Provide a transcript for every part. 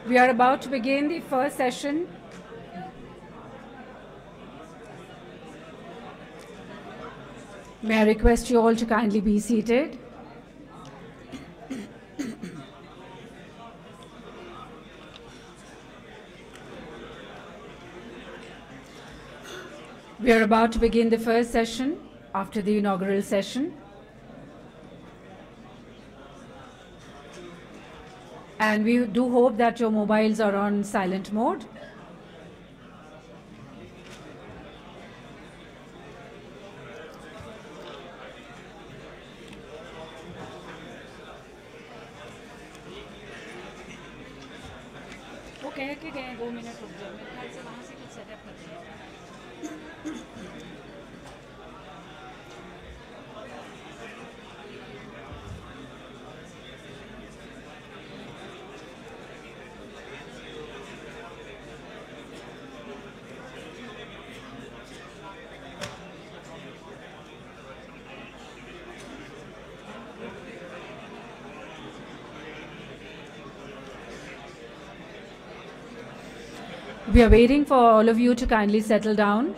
We are about to begin the first session. May I request you all to kindly be seated. We are about to begin the first session after the inaugural session. And we do hope that your mobiles are on silent mode. वो कह के गए 2 minute रुक जाओ, मेरे ख्याल से वहाँ से कुछ सेटअप करते हैं. We are waiting for all of you to kindly settle down.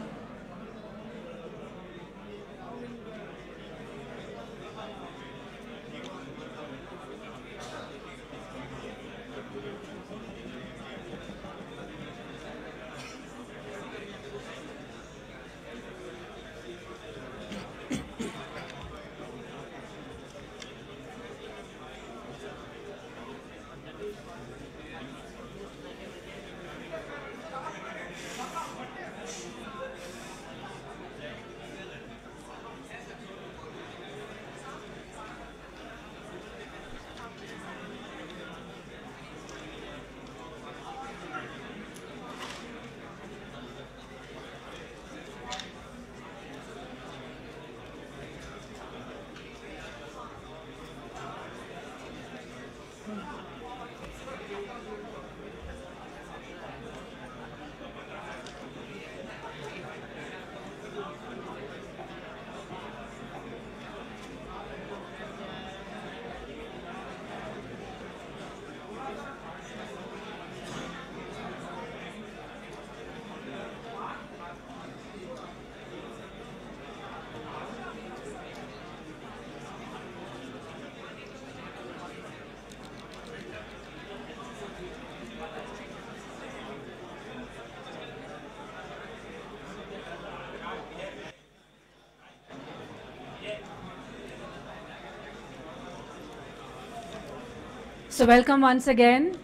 So welcome once again.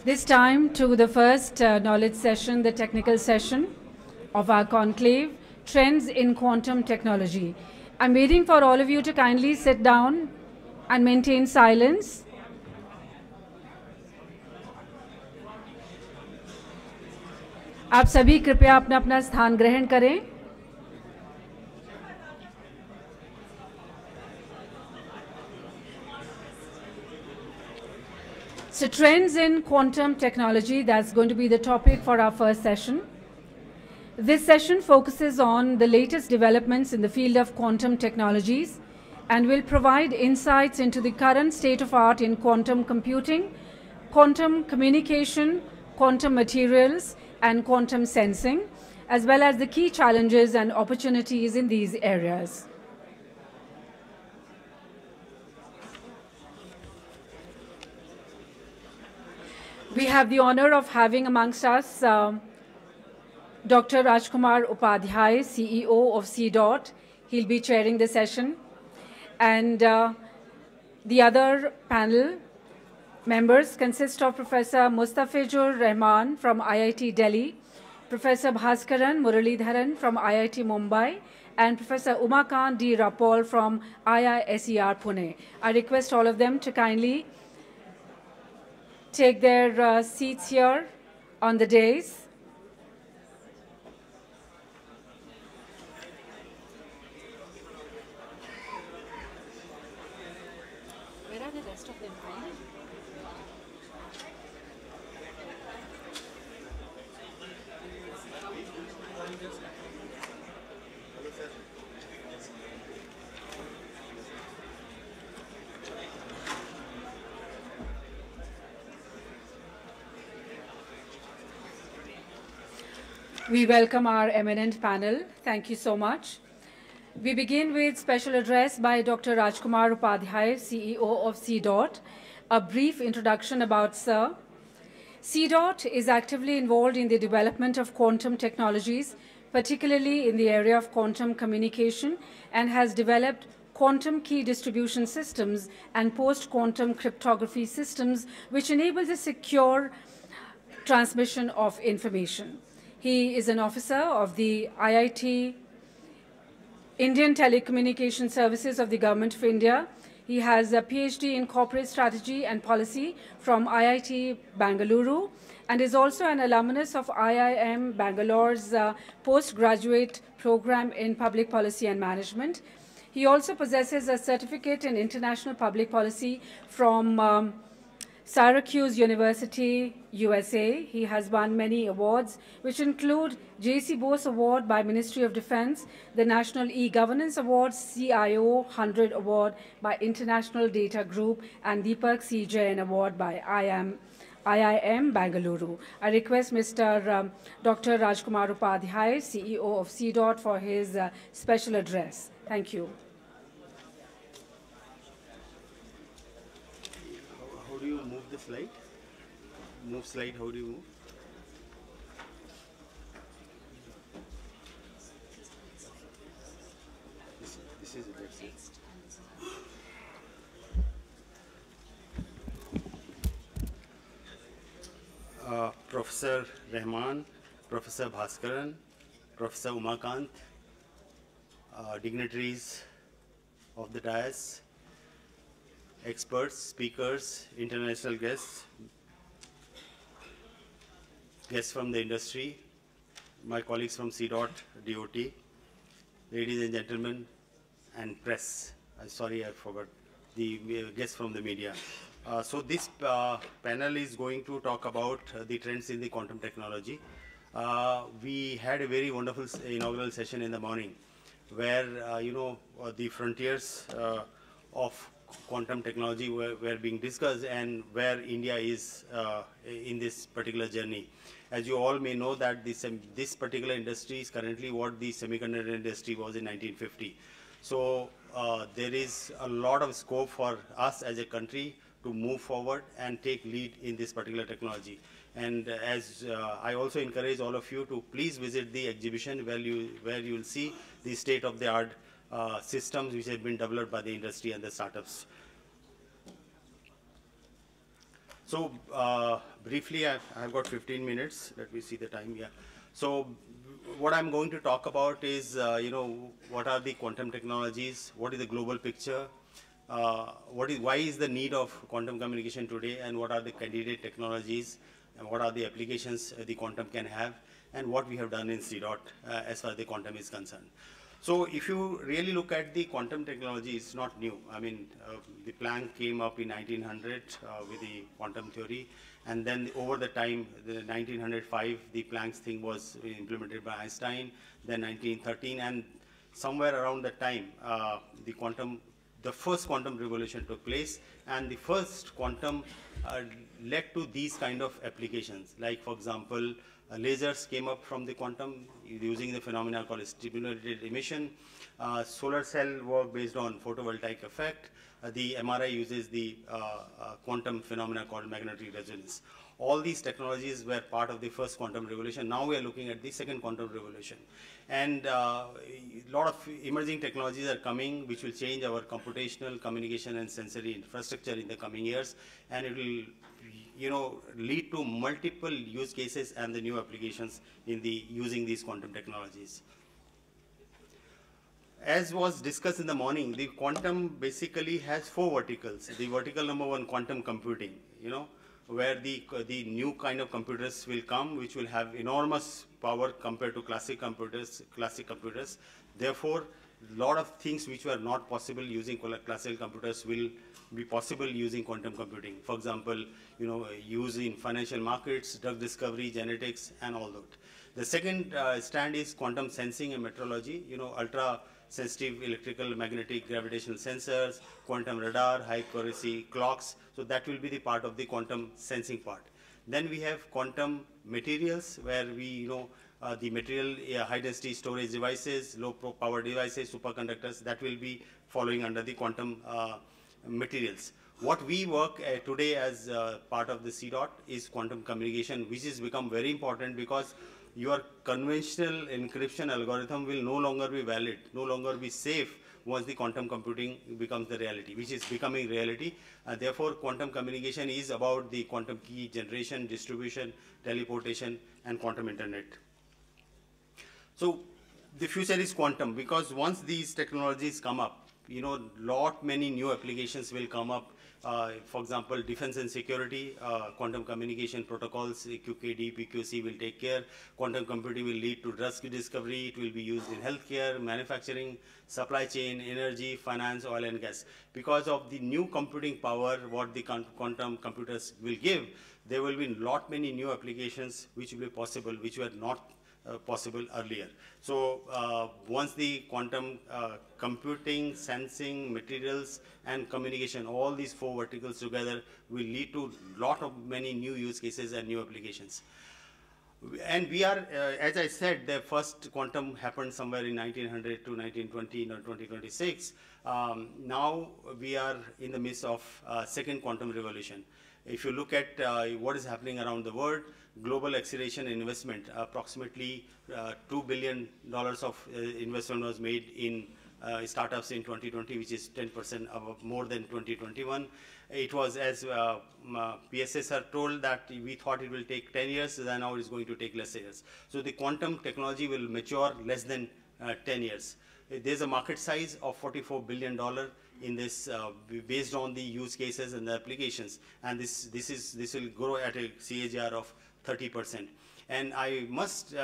This time to the first knowledge session, the technical session of our conclave, Trends in Quantum Technology. I'm waiting for all of you to kindly sit down and maintain silence. आप सभी कृपया अपना अपना स्थान ग्रहण करें. So trends in quantum technology, that's going to be the topic for our first session. This session focuses on the latest developments in the field of quantum technologies and will provide insights into the current state of art in quantum computing, quantum communication, quantum materials, and quantum sensing, as well as the key challenges and opportunities in these areas. We have the honor of having amongst us Dr. Rajkumar Upadhyay, CEO of CDOT. He'll be chairing the session. And the other panel members consist of Professor Mustafijur Rahman from IIT Delhi, Professor Bhaskaran Muralidharan from IIT Mumbai, and Professor Umakant D Rapol from IISER Pune. I request all of them to kindly take their seats here on the dais. Where are the rest of them? We welcome our eminent panel. Thank you so much. We begin with special address by Dr. Rajkumar Upadhyay, CEO of CDOT. A brief introduction about Sir. CDOT is actively involved in the development of quantum technologies, particularly in the area of quantum communication, and has developed quantum key distribution systems and post-quantum cryptography systems, which enable the secure transmission of information. He is an officer of the IIT, Indian Telecommunication Services of the Government of India. He has a PhD in Corporate Strategy and Policy from IIT Bangalore and is also an alumnus of IIM Bangalore's postgraduate program in Public Policy and Management. He also possesses a certificate in International Public Policy from Syracuse University, USA. He has won many awards, which include J.C. Bose Award by Ministry of Defense, the National E-Governance Award, CIO 100 Award by International Data Group, and Deepak C. Jain Award by IIM Bangalore. I request Mr. Dr. Rajkumar Upadhyay, CEO of CDOT, for his special address. Thank you. How do you move the slide? Move slide, how do you move? This is it, that's it. Professor Rahman, Professor Bhaskaran, Professor Umakant, dignitaries of the dais, experts, speakers, international guests, guests from the industry, my colleagues from CDOT, DOT, ladies and gentlemen, and press. Sorry, I forgot the guests from the media. So this panel is going to talk about the trends in the quantum technology. We had a very wonderful inaugural session in the morning where, the frontiers of quantum technology were being discussed and where India is in this particular journey. As you all may know that this particular industry is currently what the semiconductor industry was in 1950. So there is a lot of scope for us as a country to move forward and take lead in this particular technology. And as I also encourage all of you to please visit the exhibition where you will see the state-of-the-art systems which have been developed by the industry and the startups. So briefly, I've got 15 minutes. Let me see the time. Yeah. So what I'm going to talk about is, what are the quantum technologies? What is the global picture? Why is the need of quantum communication today? And what are the candidate technologies? And what are the applications the quantum can have? And what we have done in CDOT as far as the quantum is concerned. So if you really look at the quantum technology, it's not new. I mean, the Planck came up in 1900 with the quantum theory, and then over the time, the 1905, the Planck's thing was implemented by Einstein, then 1913, and somewhere around that time, the first quantum revolution took place, and the first quantum led to these kind of applications. Like, for example, lasers came up from the quantum using the phenomena called stimulated emission. Solar cell work based on photovoltaic effect. The MRI uses the quantum phenomena called magnetic resonance. All these technologies were part of the first quantum revolution. Now we are looking at the second quantum revolution. And a lot of emerging technologies are coming which will change our computational, communication, and sensory infrastructure in the coming years. And it will lead to multiple use cases and the new applications in using these quantum technologies. As was discussed in the morning, the quantum basically has 4 verticals. The vertical number 1, quantum computing, where the new kind of computers will come, which will have enormous power compared to classic computers. Therefore, a lot of things which were not possible using classical computers will be possible using quantum computing. For example, use in financial markets, drug discovery, genetics, and all that. The second strand is quantum sensing and metrology, ultra sensitive electrical, magnetic, gravitational sensors, quantum radar, high accuracy clocks. So that will be the part of the quantum sensing part. Then we have quantum materials, where we the material high-density storage devices, low-power devices, superconductors, that will be following under the quantum materials. What we work today as part of the CDOT is quantum communication, which has become very important because your conventional encryption algorithm will no longer be valid, no longer be safe once the quantum computing becomes the reality, which is becoming reality. Therefore, quantum communication is about the quantum key generation, distribution, teleportation, and quantum internet. So the future is quantum, because once these technologies come up, many new applications will come up. For example, defense and security, quantum communication protocols, QKD, PQC will take care. Quantum computing will lead to drug discovery. It will be used in healthcare, manufacturing, supply chain, energy, finance, oil and gas. Because of the new computing power, what the quantum computers will give, there will be many new applications which will be possible, which were not possible earlier. So once the quantum computing, sensing, materials, and communication, all these four verticals together will lead to many new use cases and new applications. And we are, as I said, the first quantum happened somewhere in 1900 to 1920 or 2026. Now we are in the midst of second quantum revolution. If you look at what is happening around the world, global acceleration investment, approximately $2 billion of investment was made in startups in 2020, which is 10% more than 2021. It was, as PSSR told, that we thought it will take 10 years, and now it's going to take less years. So the quantum technology will mature less than 10 years. There's a market size of $44 billion in this, based on the use cases and the applications, and this will grow at a CAGR of 30%. And I must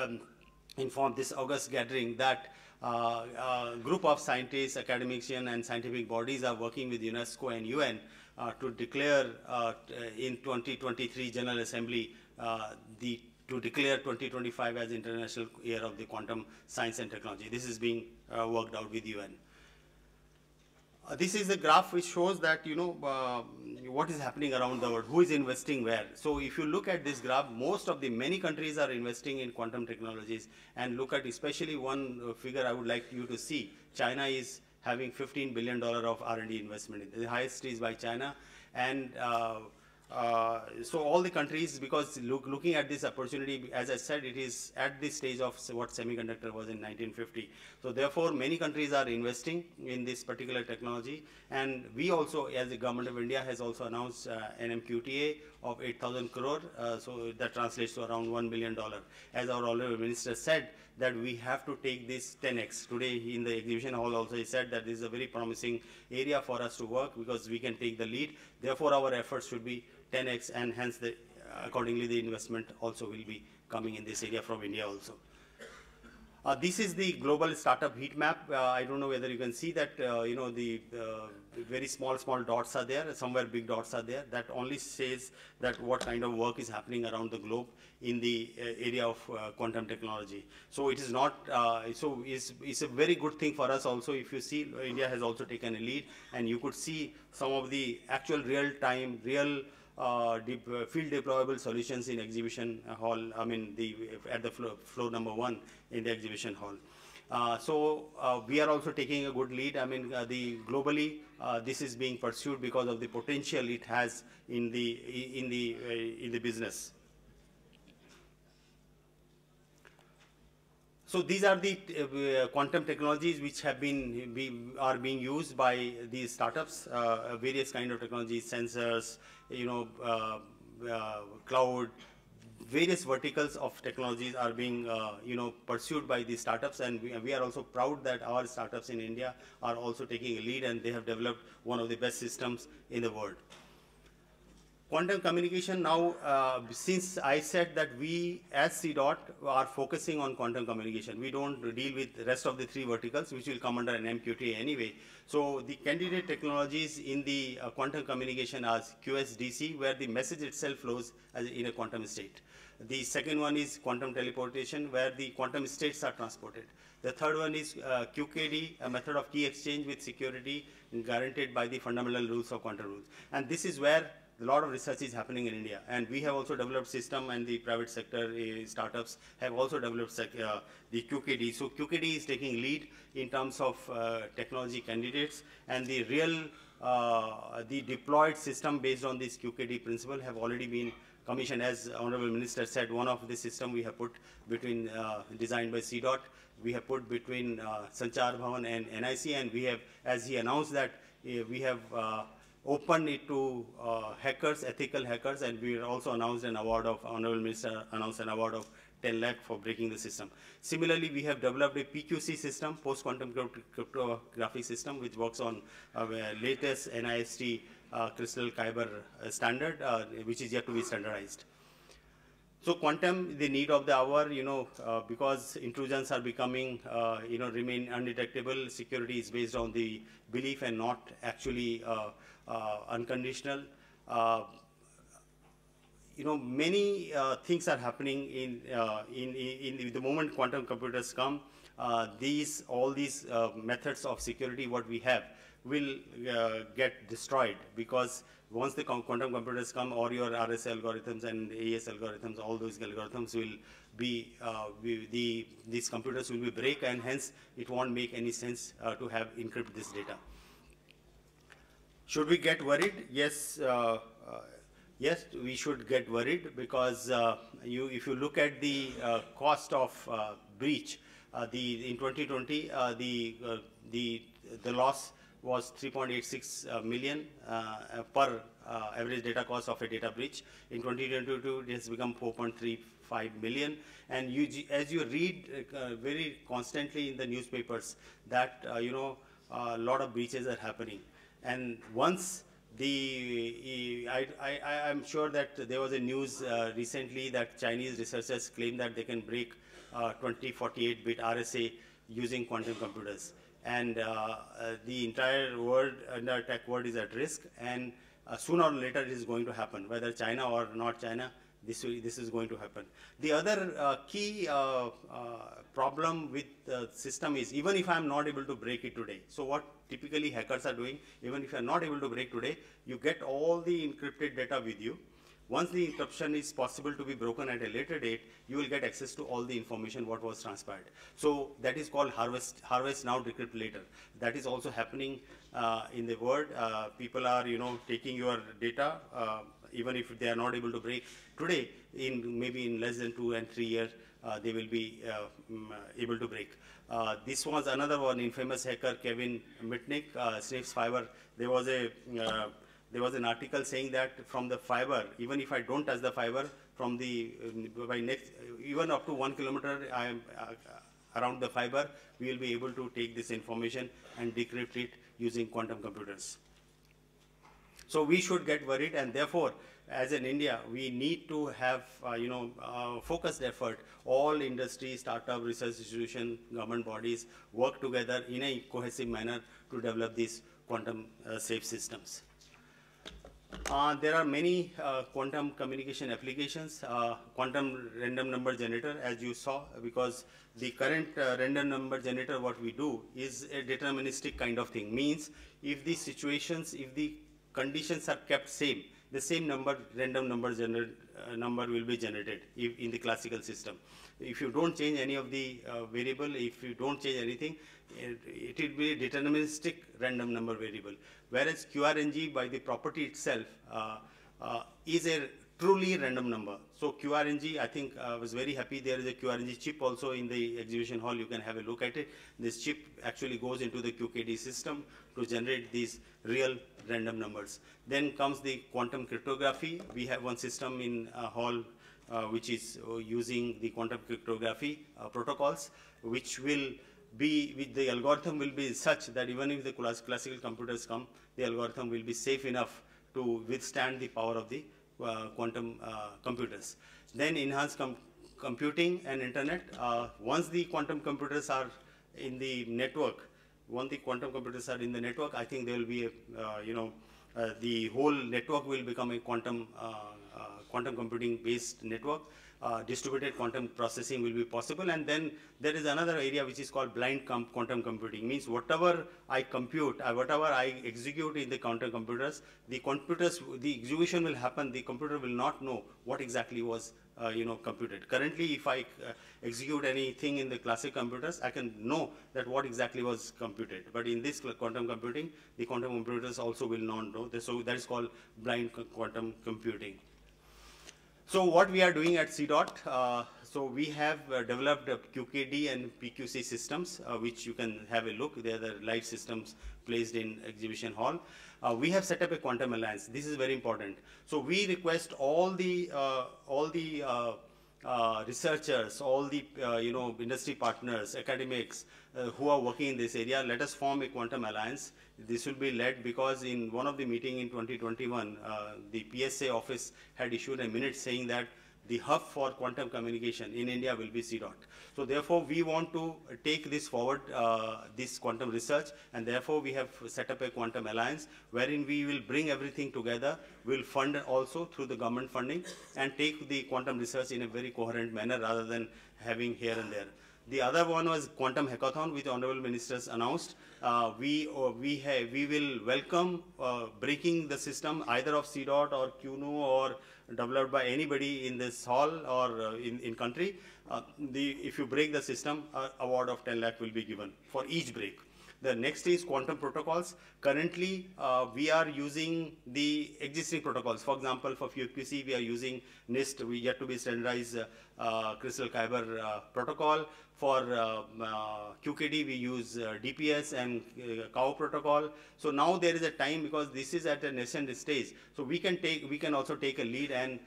inform this August gathering that a group of scientists, academicians, and scientific bodies are working with UNESCO and UN to declare in 2023 General Assembly to declare 2025 as International Year of the Quantum Science and Technology. This is being worked out with UN. This is a graph which shows that, what is happening around the world, who is investing where. So if you look at this graph, many countries are investing in quantum technologies, and look at especially one figure I would like you to see. China is having $15 billion of R&D investment. The highest is by China. And so all the countries, because looking at this opportunity, as I said, it is at this stage of what semiconductor was in 1950. So therefore, many countries are investing in this particular technology. And we also, as the government of India, has also announced an MQTA of 8,000 crore. So that translates to around $1 billion. As our honorable minister said, that we have to take this 10x. Today in the exhibition hall also he said that this is a very promising area for us to work, because we can take the lead. Therefore, our efforts should be 10x, and hence accordingly the investment also will be coming in this area from India also. This is the global startup heat map. I don't know whether you can see that, the very small dots are there. Somewhere big dots are there. That only says that what kind of work is happening around the globe in the area of quantum technology. So it is not, it's a very good thing for us also. If you see, India has also taken a lead, and you could see some of the actual real-time, field deployable solutions in exhibition hall, at the floor number 1 in the exhibition hall. So we are also taking a good lead. Globally, this is being pursued because of the potential it has in the business. So these are the quantum technologies which are being used by these startups. Various kind of technologies, sensors, cloud, various verticals of technologies are being pursued by these startups, and we are also proud that our startups in India are also taking a lead, and they have developed one of the best systems in the world. Quantum communication now, since I said that we as CDOT are focusing on quantum communication, we don't deal with the rest of the 3 verticals, which will come under an MQTA anyway. So the candidate technologies in the quantum communication are QSDC, where the message itself flows in a quantum state. The second one is quantum teleportation, where the quantum states are transported. The third one is QKD, a method of key exchange with security guaranteed by the fundamental rules of quantum rules. And this is where a lot of research is happening in India, and we have also developed system, and the private sector startups have also developed the QKD. So QKD is taking lead in terms of technology candidates, and the real the deployed system based on this QKD principle have already been commissioned. As Honorable Minister said, one of the system we have put between designed by CDOT, we have put between Sanchar Bhavan and NIC, and we have, as he announced, that we have opened it to hackers, ethical hackers, and we also announced an award of, Honorable Minister announced an award of 10 lakh for breaking the system. Similarly, we have developed a PQC system, post-quantum cryptography system, which works on latest NIST Crystal Kyber standard, which is yet to be standardized. So quantum, the need of the hour, because intrusions are becoming, remain undetectable. Security is based on the belief and not actually unconditional. Many things are happening in the moment quantum computers come. All these methods of security, what we have, will get destroyed, because once the quantum computers come, or your RS algorithms and AES algorithms, all those algorithms will be, these computers will be break, and hence it won't make any sense to have encrypt this data. Should we get worried? Yes. Yes, we should get worried, because if you look at the cost of breach, in 2020, the loss was 3.86 million per average data cost of a data breach. In 2022, it has become 4.35 million. And as you read very constantly in the newspapers that a lot of breaches are happening, and once I'm sure that there was a news recently that Chinese researchers claim that they can break 2048-bit RSA using quantum computers. And the entire world, entire tech world is at risk, and sooner or later it is going to happen, whether China or not China, this is going to happen. The other key problem with the system is, even if I'm not able to break it today, so what typically hackers are doing, even if you're not able to break today, you get all the encrypted data with you. Once the encryption is possible to be broken at a later date, you will get access to all the information what was transpired. So that is called harvest now, decrypt later. That is also happening in the world. People are taking your data, even if they are not able to break today, maybe in less than 2 and 3 years, they will be able to break. This was another one, infamous hacker Kevin Mitnick, Snape's fiber. There was an article saying that from the fiber, even if I don't touch the fiber, from the even up to 1 kilometer around the fiber, we will be able to take this information and decrypt it using quantum computers. So we should get worried, and therefore, as in India, we need to have focused effort. All industry, startup, research institutions, government bodies work together in a cohesive manner to develop these quantum safe systems. There are many quantum communication applications. Quantum random number generator, as you saw, because the current random number generator, what we do is a deterministic kind of thing. Means if the situations, if the conditions are kept same, the same random number will be generated in the classical system. If you don't change any of the variable, if you don't change anything, it will be a deterministic random number variable. Whereas QRNG, by the property itself, is a truly random number. So QRNG, I think I was very happy. There is a QRNG chip also in the exhibition hall. You can have a look at it. This chip actually goes into the QKD system to generate these real random numbers. Then comes the quantum cryptography. We have one system in hall which is using the quantum cryptography protocols, which will be, with the algorithm will be such that even if the classical computers come, the algorithm will be safe enough to withstand the power of the quantum computers. Then enhanced computing and internet. Once the quantum computers are in the network, I think there will be a, the whole network will become a quantum computing based network. distributed quantum processing will be possible. And then there is another area which is called blind quantum computing. Means whatever I compute, whatever I execute in the quantum computers, the execution will happen. The computer will not know what exactly was computed. Currently, if I execute anything in the classic computers, I can know that what exactly was computed. But in this quantum computing, the quantum computers also will not know. So that is called blind quantum computing. So what we are doing at CDOT, so we have developed QKD and PQC systems, which you can have a look. They are the live systems placed in exhibition hall. We have set up a quantum alliance. This is very important. So we request all the researchers, all the industry partners, academics who are working in this area. Let us form a quantum alliance. This will be led because in one of the meeting in 2021, the PSA office had issued a minute saying that the hub for quantum communication in India will be CDOT. So therefore, we want to take this forward, this quantum research, and therefore we have set up a quantum alliance wherein we will bring everything together. We'll fund also through the government funding and take the quantum research in a very coherent manner rather than having here and there. The other one was Quantum Hackathon, which Honorable Ministers announced. We will welcome breaking the system either of CDOT or QNU or developed by anybody in this hall or in country. If you break the system, award of 10 lakh will be given for each break. The next is quantum protocols. Currently, we are using the existing protocols. For example, for QPC, we are using NIST, we yet to be standardized Crystal Kyber protocol. For QKD, we use DPS and COW protocol. So now there is a time, because this is at a nascent stage. So we can also take a lead and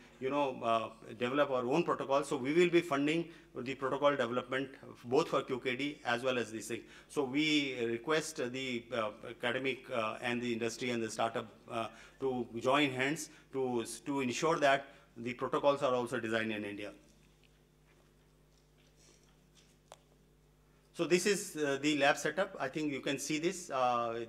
develop our own protocol. So we will be funding the protocol development both for QKD as well as this thing. So we request the academic and the industry and the startup to join hands to ensure that the protocols are also designed in India. So this is the lab setup. I think you can see this.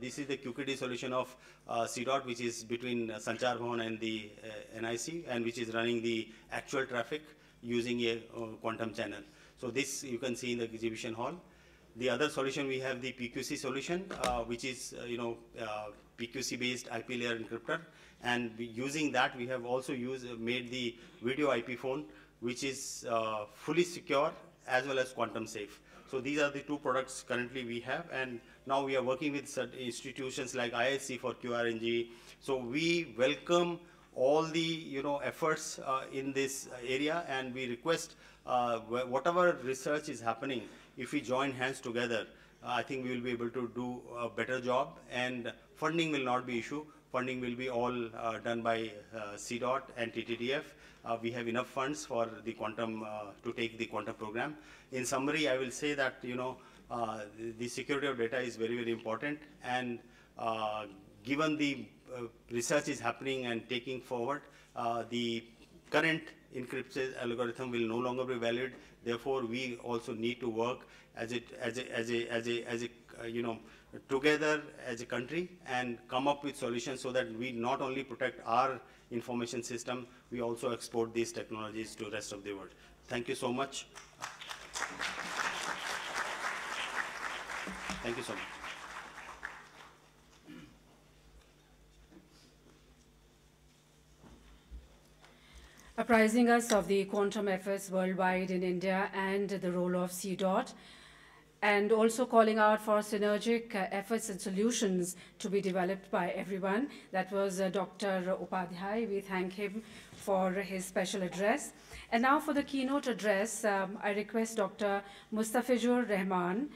This is the QKD solution of CDOT, which is between Sanchar Bhavan and the NIC, and which is running the actual traffic using a quantum channel. So this you can see in the exhibition hall. The other solution, we have the PQC solution, which is PQC-based IP layer encryptor, and using that we have also made the video IP phone, which is fully secure as well as quantum safe. So these are the two products currently we have, and now we are working with institutions like IISER for QRNG. So we welcome all the efforts in this area, and we request whatever research is happening, if we join hands together, I think we will be able to do a better job, and funding will not be issue. Funding will be all done by CDOT and TTDF. We have enough funds for the quantum to take the quantum program. In summary, I will say that the security of data is very, very important, and given the research is happening and taking forward, the current encrypted algorithm will no longer be valid. Therefore, we also need to work together as a country and come up with solutions so that we not only protect our information system, we also export these technologies to the rest of the world. Thank you so much. Thank you so much. Apprising us of the quantum efforts worldwide in India and the role of CDOT, and also calling out for synergic efforts and solutions to be developed by everyone. That was Dr. Upadhyay. We thank him for his special address. And now for the keynote address, I request Dr. Mustafijur Rahman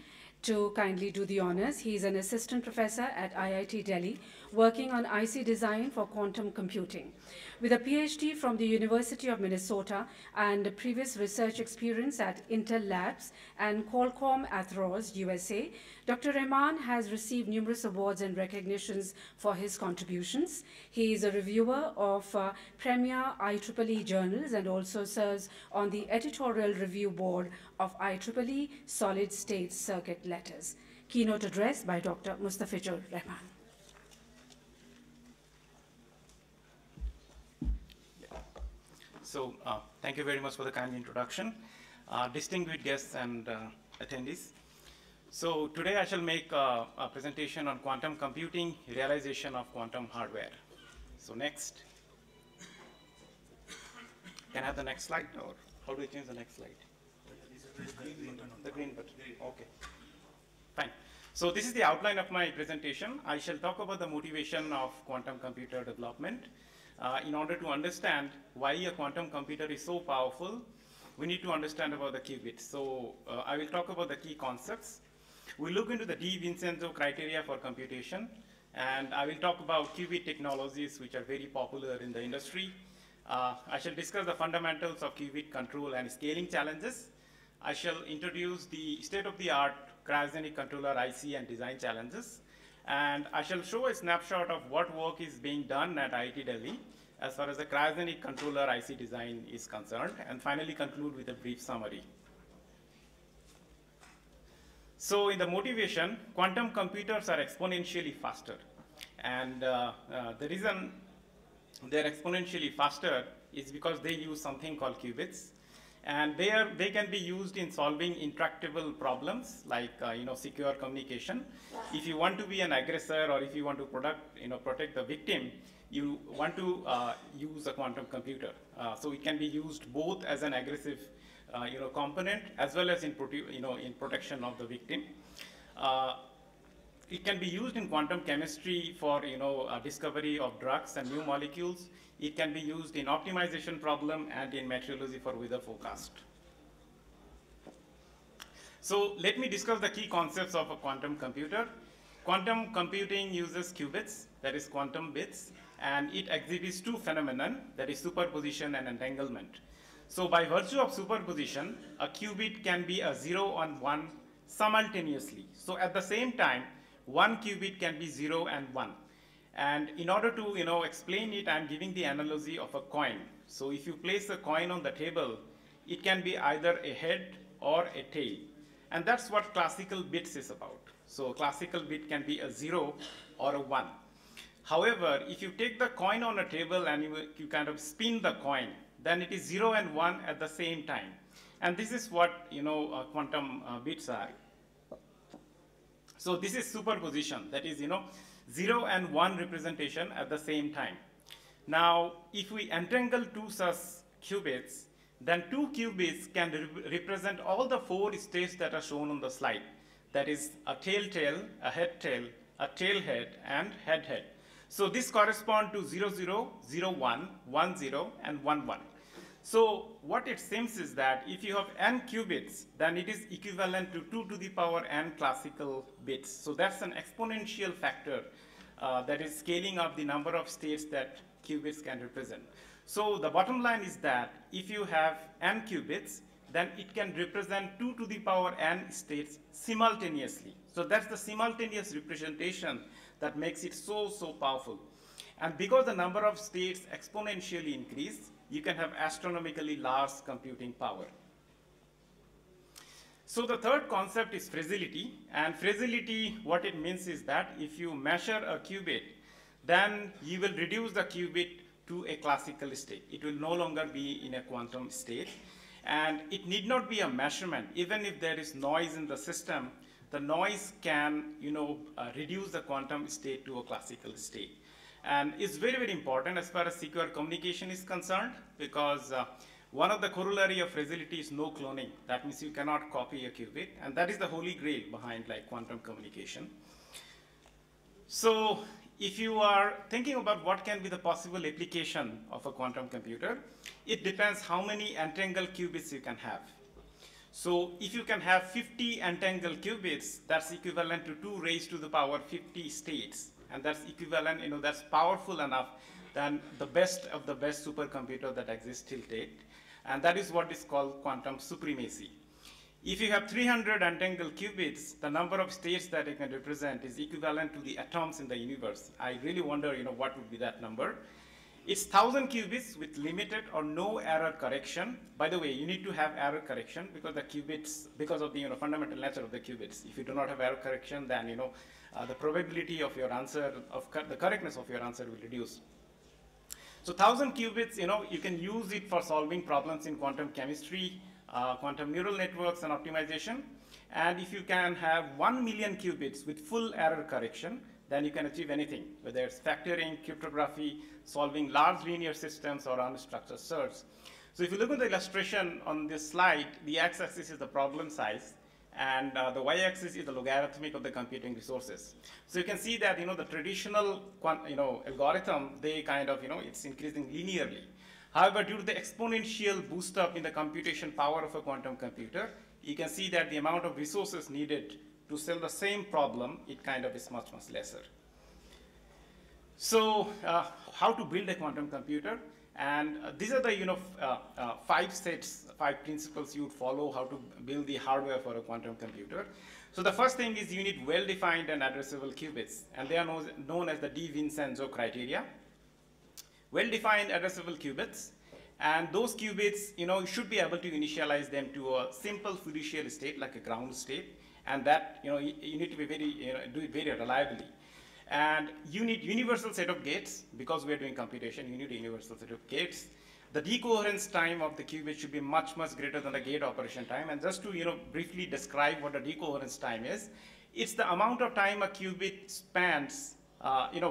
to kindly do the honors. He's an assistant professor at IIT Delhi, working on IC design for quantum computing. With a PhD from the University of Minnesota and previous research experience at Intel Labs and Qualcomm Atheros, USA, Dr. Rahman has received numerous awards and recognitions for his contributions. He is a reviewer of premier IEEE journals and also serves on the editorial review board of IEEE Solid State Circuit Letters. Keynote address by Dr. Mustafijur Rahman. So thank you very much for the kind introduction. Distinguished guests and attendees. So today I shall make a presentation on quantum computing, realization of quantum hardware. So next. Can I have the next slide, or how do I change the next slide? The green button. Okay. Fine. So this is the outline of my presentation. I shall talk about the motivation of quantum computer development. In order to understand why a quantum computer is so powerful, we need to understand about the qubits. So I will talk about the key concepts. We'll look into the DiVincenzo criteria for computation, and I will talk about qubit technologies which are very popular in the industry. I shall discuss the fundamentals of qubit control and scaling challenges. I shall introduce the state-of-the-art cryogenic controller IC and design challenges. And I shall show a snapshot of what work is being done at IIT Delhi as far as the cryogenic controller IC design is concerned, and finally conclude with a brief summary. So in the motivation, quantum computers are exponentially faster. And the reason they're exponentially faster is because they use something called qubits. And they can be used in solving intractable problems like secure communication. If you want to be an aggressor, or if you want to protect the victim, you want to use a quantum computer. So it can be used both as an aggressive component as well as in protection of the victim. It can be used in quantum chemistry for discovery of drugs and new molecules. It can be used in optimization problem and in meteorology for weather forecast. So let me discuss the key concepts of a quantum computer. Quantum computing uses qubits, that is quantum bits, and it exhibits two phenomena, that is superposition and entanglement. So by virtue of superposition, a qubit can be a 0 and 1 simultaneously. So at the same time, one qubit can be 0 and 1. And in order to explain it, I'm giving the analogy of a coin. So if you place a coin on the table, it can be either a head or a tail. And that's what classical bits is about. So classical bit can be a 0 or a 1. However, if you take the coin on a table and you kind of spin the coin, then it is 0 and 1 at the same time. And this is what quantum bits are. So this is superposition, that is 0 and 1 representation at the same time. Now, if we entangle two such qubits, then two qubits can represent all the 4 states that are shown on the slide. That is a tail-tail, a head-tail, a tail-head, and head-head. So this corresponds to 0, 0, 0, 1, 1, 0, and 1, 1. So what it seems is that if you have n qubits, then it is equivalent to 2 to the power n classical bits. So that's an exponential factor that is scaling up the number of states that qubits can represent. So the bottom line is that if you have n qubits, then it can represent 2 to the power n states simultaneously. So that's the simultaneous representation that makes it so powerful. And because the number of states exponentially increase, you can have astronomically large computing power. So the third concept is fragility. And fragility, what it means is that if you measure a qubit, then you will reduce the qubit to a classical state. It will no longer be in a quantum state. And it need not be a measurement. Even if there is noise in the system, the noise can reduce the quantum state to a classical state. And it's very, very important as far as secure communication is concerned, because one of the corollary of fragility is no cloning. That means you cannot copy a qubit, and that is the holy grail behind quantum communication. So if you are thinking about what can be the possible application of a quantum computer, it depends how many entangled qubits you can have. So if you can have 50 entangled qubits, that's equivalent to 2 raised to the power 50 states. And that's equivalent, that's powerful enough than the best of the best supercomputer that exists till date. And that is what is called quantum supremacy. If you have 300 entangled qubits, the number of states that it can represent is equivalent to the atoms in the universe. I really wonder, what would be that number. It's 1,000 qubits with limited or no error correction. By the way, you need to have error correction because the qubits, because of the fundamental nature of the qubits. If you do not have error correction, then the probability of your answer, the correctness of your answer will reduce. So 1,000 qubits, you can use it for solving problems in quantum chemistry, quantum neural networks, and optimization. And if you can have 1 million qubits with full error correction, then you can achieve anything, whether it's factoring, cryptography, solving large linear systems, or unstructured search. So if you look at the illustration on this slide, the x-axis is the problem size, and the y-axis is the logarithmic of the computing resources. So you can see that, the traditional, algorithm, they kind of, it's increasing linearly. However, due to the exponential boost up in the computation power of a quantum computer, you can see that the amount of resources needed to solve the same problem, it kind of is much, much lesser. So how to build a quantum computer? And these are the 5 principles you would follow how to build the hardware for a quantum computer. So the first thing is you need well-defined and addressable qubits, and they are known as the DiVincenzo criteria. Well-defined addressable qubits, and those qubits, you should be able to initialize them to a simple fiducial state like a ground state, and that, you need to be very, do it very reliably. And you need universal set of gates. Because we are doing computation, you need a universal set of gates. The decoherence time of the qubit should be much, much greater than the gate operation time. And just to, briefly describe what the decoherence time is, it's the amount of time a qubit spans,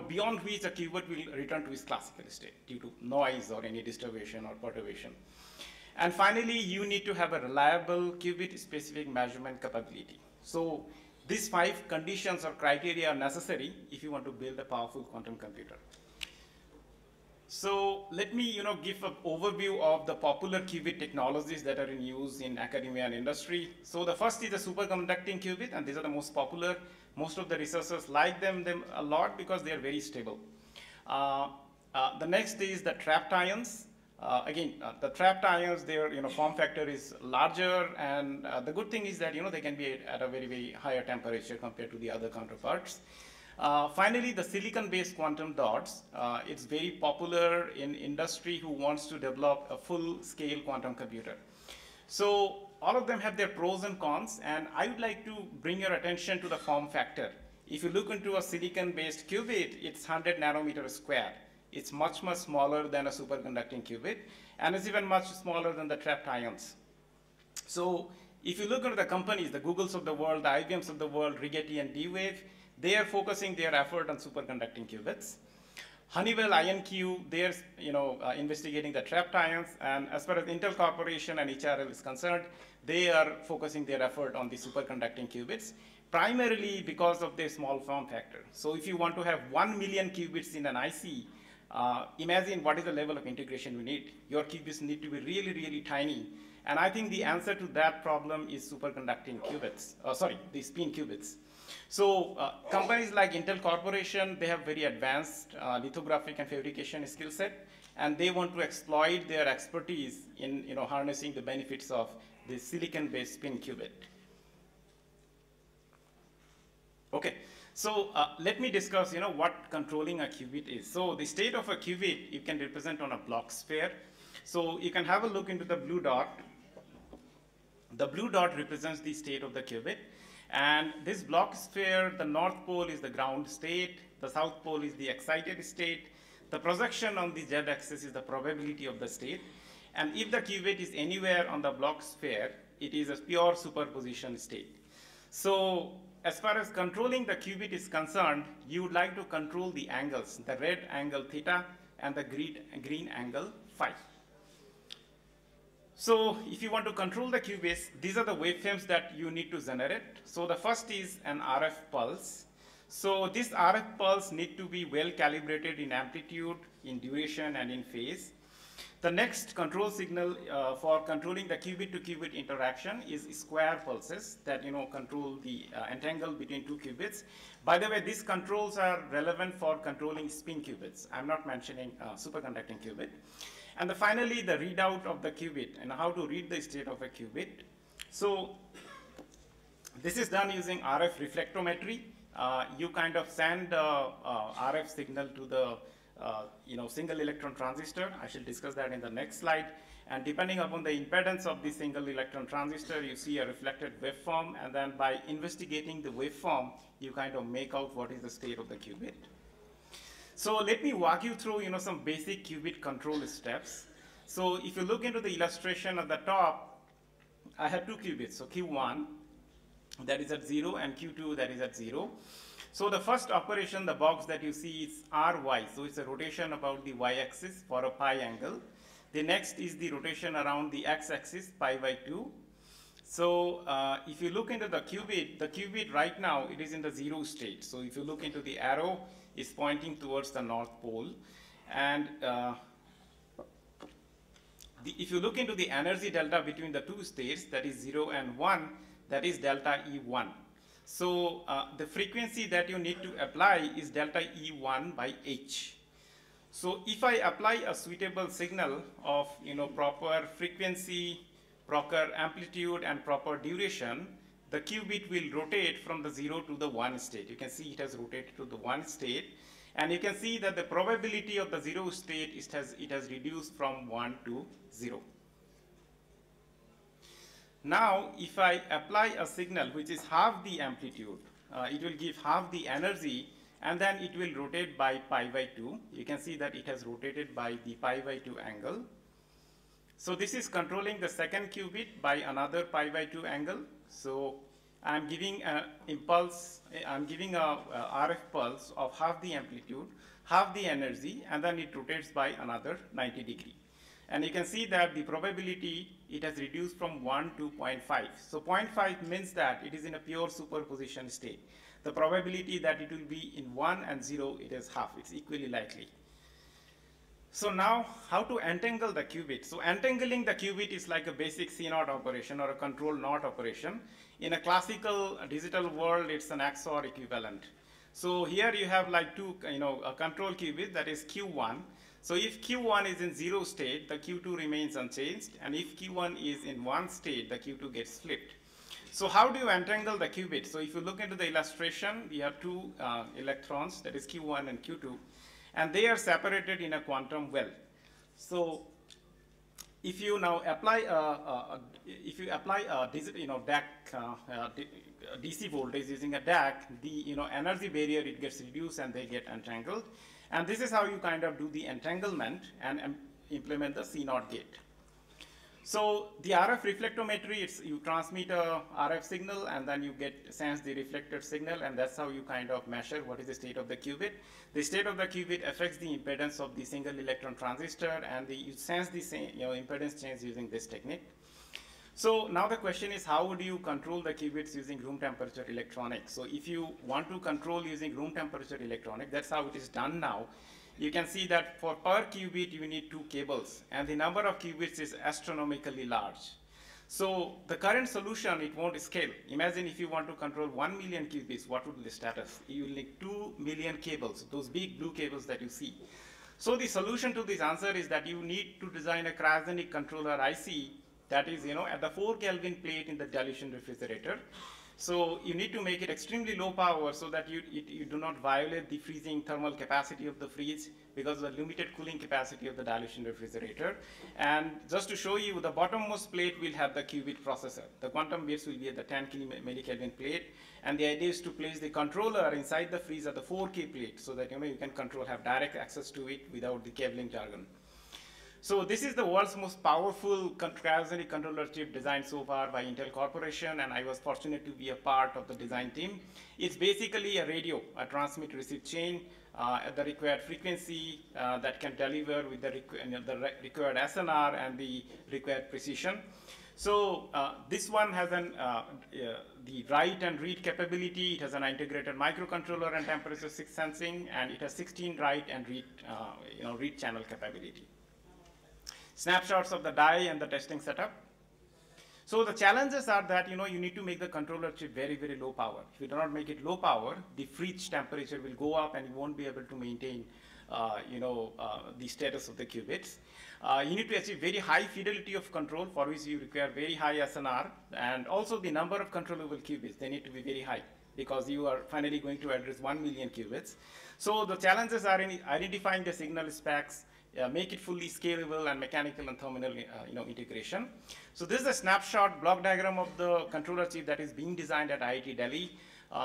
beyond which a qubit will return to its classical state due to noise or any disturbation or perturbation. And finally, you need to have a reliable qubit-specific measurement capability. So these 5 conditions or criteria are necessary if you want to build a powerful quantum computer. So let me, give an overview of the popular qubit technologies that are in use in academia and industry. So the first is the superconducting qubit, and these are the most popular. Most of the researchers like them a lot because they are very stable. The next is the trapped ions. The trapped ions, their form factor is larger, and the good thing is that they can be at a very, very higher temperature compared to the other counterparts. Finally, the silicon-based quantum dots. It's very popular in industry who wants to develop a full-scale quantum computer. So all of them have their pros and cons, and I would like to bring your attention to the form factor. If you look into a silicon-based qubit, it's 100 nanometers square. It's much, much smaller than a superconducting qubit, and it's even much smaller than the trapped ions. So if you look at the companies, the Googles of the world, the IBMs of the world, Rigetti and D-Wave, they are focusing their effort on superconducting qubits. Honeywell, IonQ, they're investigating the trapped ions, and as far as Intel Corporation and HRL is concerned, they are focusing their effort on the superconducting qubits, primarily because of their small form factor. So if you want to have 1 million qubits in an IC, imagine what is the level of integration you need. Your qubits need to be really, really tiny. And I think the answer to that problem is superconducting qubits, the spin qubits. So companies like Intel Corporation, they have very advanced lithographic and fabrication skill set, and they want to exploit their expertise in harnessing the benefits of the silicon-based spin qubit. Okay. So let me discuss, what controlling a qubit is. So the state of a qubit, you can represent on a block sphere. So you can have a look into the blue dot. The blue dot represents the state of the qubit. And this block sphere, the north pole is the ground state. The south pole is the excited state. The projection on the z-axis is the probability of the state. And if the qubit is anywhere on the block sphere, it is a pure superposition state. So as far as controlling the qubit is concerned, you would like to control the angles, the red angle theta and the green angle phi. So if you want to control the qubits, these are the waveforms that you need to generate. So the first is an RF pulse. So this RF pulse need to be well calibrated in amplitude, in duration, and in phase. The next control signal for controlling the qubit to qubit interaction is square pulses that control the entangle between 2 qubits. By the way, these controls are relevant for controlling spin qubits. I'm not mentioning superconducting qubit. And finally, the readout of the qubit and how to read the state of a qubit. So this is done using RF reflectometry. You kind of send RF signal to the single electron transistor. I shall discuss that in the next slide. And depending upon the impedance of the single electron transistor, you see a reflected waveform. And then by investigating the waveform, you kind of make out what is the state of the qubit. So let me walk you through, some basic qubit control steps. So if you look into the illustration at the top, I have two qubits. So Q1, that is at 0, and Q2, that is at 0. So the first operation, the box that you see is Ry. So it's a rotation about the y-axis for a pi angle. The next is the rotation around the x-axis, pi by 2. So if you look into the qubit right now, it is in the 0 state. So if you look into the arrow, it's pointing towards the North Pole. And if you look into the energy delta between the two states, that is 0 and 1, that is delta E1. So the frequency that you need to apply is delta E1 by H. So if I apply a suitable signal of proper frequency, proper amplitude, and proper duration, the qubit will rotate from the 0 to the 1 state. You can see it has rotated to the 1 state, and you can see that the probability of the 0 state it has reduced from 1 to 0. Now, if I apply a signal which is half the amplitude, it will give half the energy, and then it will rotate by pi by 2. You can see that it has rotated by the pi by 2 angle. So this is controlling the second qubit by another pi by 2 angle. So I'm giving an impulse, I'm giving a RF pulse of half the amplitude, half the energy, and then it rotates by another 90 degree. And you can see that the probability, it has reduced from 1 to 0.5. So 0.5 means that it is in a pure superposition state. The probability that it will be in 1 and 0, it is half. It's equally likely. So now, how to entangle the qubit? So entangling the qubit is like a basic C0 operation or a control NOT operation. In a classical digital world, it's an XOR equivalent. So here you have like a control qubit, that is Q1. So if Q1 is in 0 state, the Q2 remains unchanged, and if Q1 is in 1 state, the Q2 gets flipped. So how do you entangle the qubit? So if you look into the illustration, we have two electrons, that is Q1 and Q2, and they are separated in a quantum well. So if you now apply a DAC, DC voltage using a DAC, the energy barrier, it gets reduced and they get entangled. And this is how you kind of do the entanglement and implement the C0 gate. So the RF reflectometry, you transmit a RF signal and then you sense the reflected signal, and that's how you kind of measure what is the state of the qubit. The state of the qubit affects the impedance of the single electron transistor, and you sense the impedance change using this technique. So now the question is, how would you control the qubits using room temperature electronics? So if you want to control using room temperature electronics, that's how it is done now. You can see that for per qubit, you need 2 cables, and the number of qubits is astronomically large. So the current solution, it won't scale. Imagine if you want to control 1 million qubits, what would be the status? You will need 2 million cables, those big blue cables that you see. So the solution to this answer is that you need to design a cryogenic controller IC that is, at the 4 Kelvin plate in the dilution refrigerator. So you need to make it extremely low power so that you do not violate the freezing thermal capacity of the fridge because of the limited cooling capacity of the dilution refrigerator. And just to show you, the bottommost plate will have the qubit processor. The quantum bits will be at the 10 millikelvin plate. And the idea is to place the controller inside the freezer at the 4K plate so that you can have direct access to it without the cabling jargon. So this is the world's most powerful cryogenic controller chip designed so far by Intel Corporation, and I was fortunate to be a part of the design team. It's basically a radio, a transmit-receive chain at the required frequency that can deliver with the required SNR and the required precision. So this one has the write and read capability. It has an integrated microcontroller and temperature sensing, and it has 16 write and read, read channel capability. Snapshots of the die and the testing setup. So the challenges are that you need to make the controller chip very, very low power. If you do not make it low power, the fridge temperature will go up and you won't be able to maintain the status of the qubits. You need to achieve very high fidelity of control, for which you require very high SNR, and also the number of controllable qubits, they need to be very high because you are finally going to address 1 million qubits. So the challenges are in identifying the signal specs, make it fully scalable, and mechanical and thermal integration. So this is a snapshot block diagram of the controller chip that is being designed at IIT Delhi.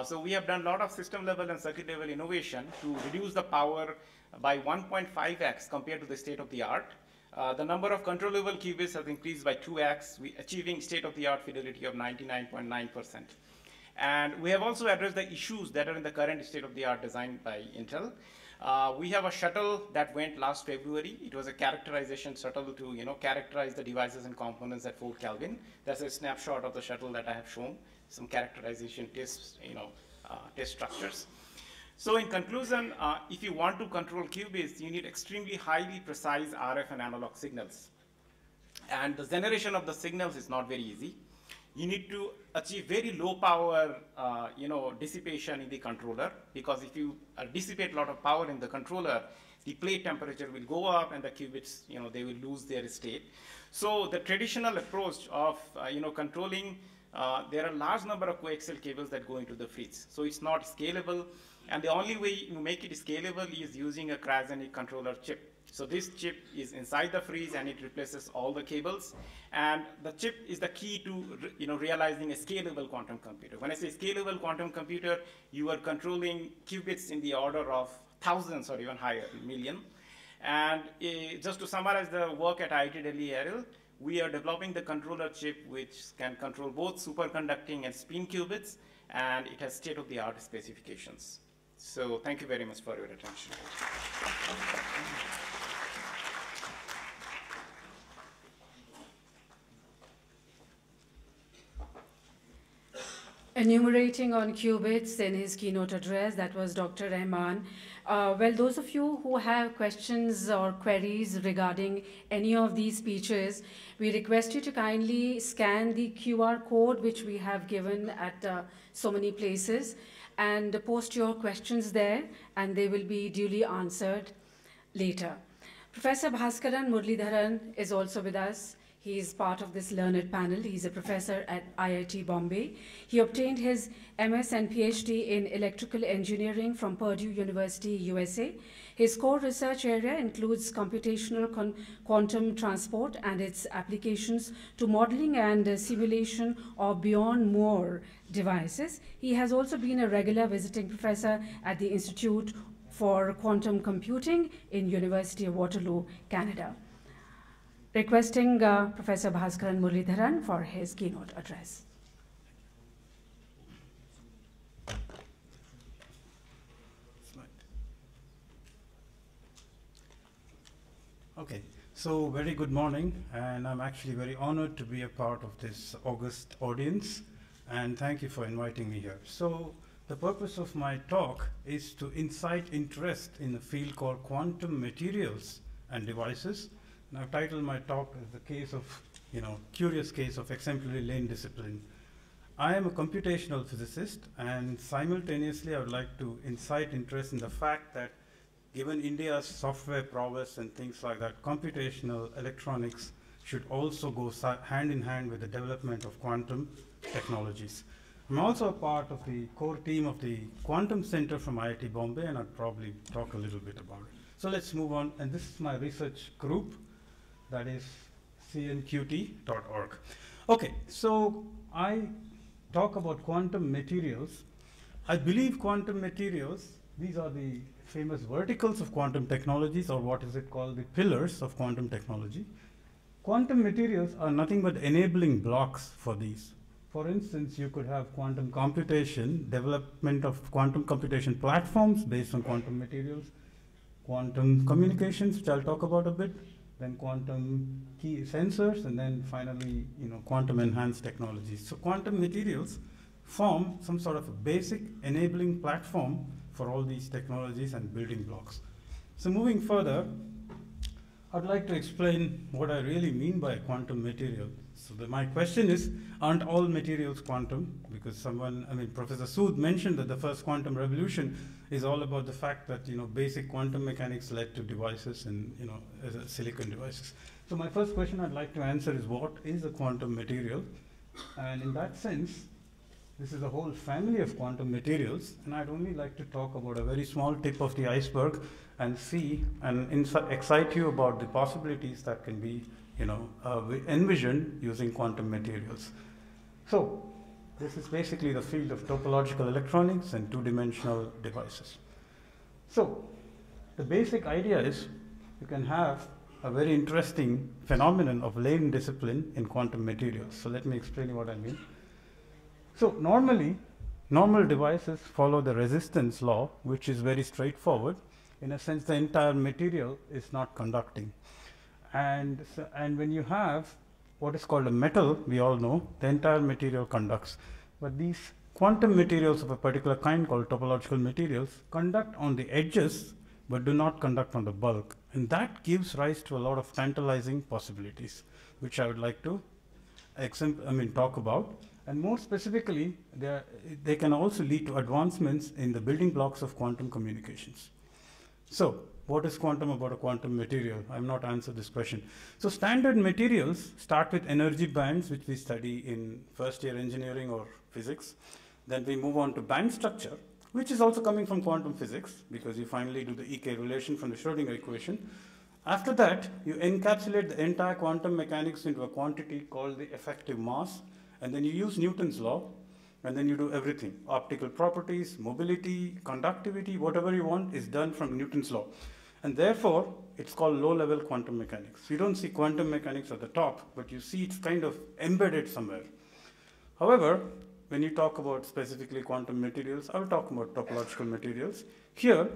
So we have done a lot of system level and circuit level innovation to reduce the power by 1.5x compared to the state of the art. The number of controllable qubits has increased by 2x, achieving state-of-the-art fidelity of 99.9%. And we have also addressed the issues that are in the current state-of-the-art designed by Intel. We have a shuttle that went last February. It was a characterization shuttle to characterize the devices and components at 4 Kelvin. That's a snapshot of the shuttle that I have shown, some characterization tests, test structures. So in conclusion, if you want to control qubits, you need extremely highly precise RF and analog signals. And the generation of the signals is not very easy. You need to achieve very low power, dissipation in the controller, because if you dissipate a lot of power in the controller, the plate temperature will go up and the qubits, they will lose their state. So the traditional approach of, controlling, there are a large number of coaxial cables that go into the fridge. So it's not scalable. And the only way you make it scalable is using a cryogenic controller chip. So this chip is inside the fridge and it replaces all the cables. And the chip is the key to realizing a scalable quantum computer. When I say scalable quantum computer, you are controlling qubits in the order of thousands or even higher, million. And just to summarize the work at IIT Delhi ARL, we are developing the controller chip which can control both superconducting and spin qubits, and it has state-of-the-art specifications. So thank you very much for your attention. Enumerating on qubits in his keynote address, that was Dr. Rahman. Well, those of you who have questions or queries regarding any of these speeches, we request you to kindly scan the QR code which we have given at so many places and post your questions there, and they will be duly answered later. Professor Bhaskaran Muralidharan is also with us. He is part of this learned panel. He's a professor at IIT Bombay. He obtained his MS and PhD in electrical engineering from Purdue University, USA. His core research area includes computational quantum transport and its applications to modeling and simulation of beyond Moore devices. He has also been a regular visiting professor at the Institute for Quantum Computing in University of Waterloo, Canada. Requesting Professor Bhaskaran Muralidharan for his keynote address. Okay, so very good morning, and I'm actually very honored to be a part of this august audience, and thank you for inviting me here. So the purpose of my talk is to incite interest in a field called quantum materials and devices. And I've titled my talk as the case of, curious case of exemplary lane discipline. I am a computational physicist, and simultaneously I would like to incite interest in the fact that given India's software prowess and things like that, computational electronics should also go hand in hand with the development of quantum technologies. I'm also a part of the core team of the Quantum Center from IIT Bombay, and I'll probably talk a little bit about it. So let's move on, and this is my research group, that is cnqt.org. Okay, so I talk about quantum materials. I believe quantum materials, these are the famous verticals of quantum technologies, or what is it called, the pillars of quantum technology. Quantum materials are nothing but enabling blocks for these. For instance, you could have quantum computation, development of quantum computation platforms based on quantum materials, quantum communications, which I'll talk about a bit, then quantum key sensors, and then finally, quantum enhanced technologies. So quantum materials form some sort of a basic enabling platform for all these technologies and building blocks. So moving further, I'd like to explain what I really mean by quantum material. So my question is, aren't all materials quantum? Because Professor Sood mentioned that the first quantum revolution is all about the fact that, basic quantum mechanics led to devices and, silicon devices. So my first question I'd like to answer is, what is a quantum material? And in that sense, this is a whole family of quantum materials, and I'd only like to talk about a very small tip of the iceberg and see and excite you about the possibilities that can be envisioned using quantum materials. So This is basically the field of topological electronics and two-dimensional devices. So, the basic idea is you can have a very interesting phenomenon of lane discipline in quantum materials. So let me explain you what I mean. So normally, normal devices follow the resistance law, which is very straightforward. In a sense, the entire material is not conducting. And when you have what is called a metal, we all know, the entire material conducts. But these quantum materials of a particular kind called topological materials conduct on the edges but do not conduct on the bulk. And that gives rise to a lot of tantalizing possibilities, which I would like to talk about. And more specifically, they can also lead to advancements in the building blocks of quantum communications. So, what is quantum about a quantum material? I have not answered this question. So, standard materials start with energy bands, which we study in first year engineering or physics. Then we move on to band structure, which is also coming from quantum physics, because you finally do the EK relation from the Schrodinger equation. After that, you encapsulate the entire quantum mechanics into a quantity called the effective mass, and then you use Newton's law, and then you do everything. Optical properties, mobility, conductivity, whatever you want is done from Newton's law. And therefore, it's called low-level quantum mechanics. You don't see quantum mechanics at the top, but you see it's kind of embedded somewhere. However, when you talk about specifically quantum materials, I will talk about topological materials. Here,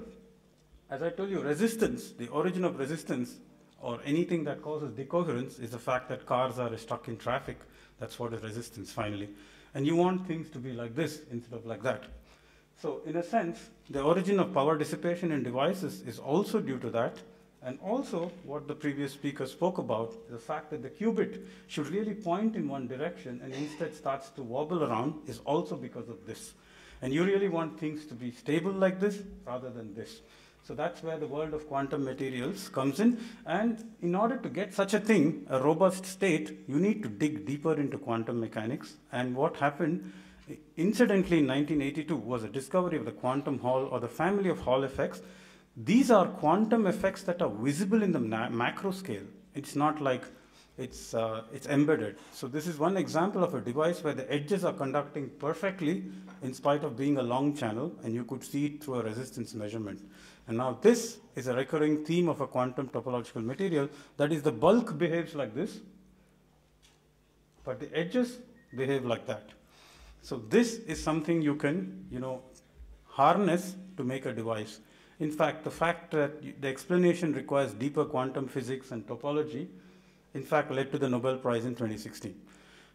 as I told you, resistance, the origin of resistance or anything that causes decoherence is the fact that cars are stuck in traffic. That's what is resistance finally. And you want things to be like this instead of like that. So in a sense, the origin of power dissipation in devices is also due to that. And also what the previous speaker spoke about, the fact that the qubit should really point in one direction and instead starts to wobble around is also because of this. And you really want things to be stable like this rather than this. So that's where the world of quantum materials comes in. And in order to get such a thing, a robust state, you need to dig deeper into quantum mechanics. And what happened, incidentally, in 1982 was a discovery of the quantum Hall or the family of Hall effects. These are quantum effects that are visible in the macro scale. It's not like it's embedded. So this is one example of a device where the edges are conducting perfectly in spite of being a long channel, and you could see it through a resistance measurement. And now this is a recurring theme of a quantum topological material. That is, the bulk behaves like this, but the edges behave like that. So this is something you can, harness to make a device. In fact, the fact that the explanation requires deeper quantum physics and topology, in fact, led to the Nobel Prize in 2016.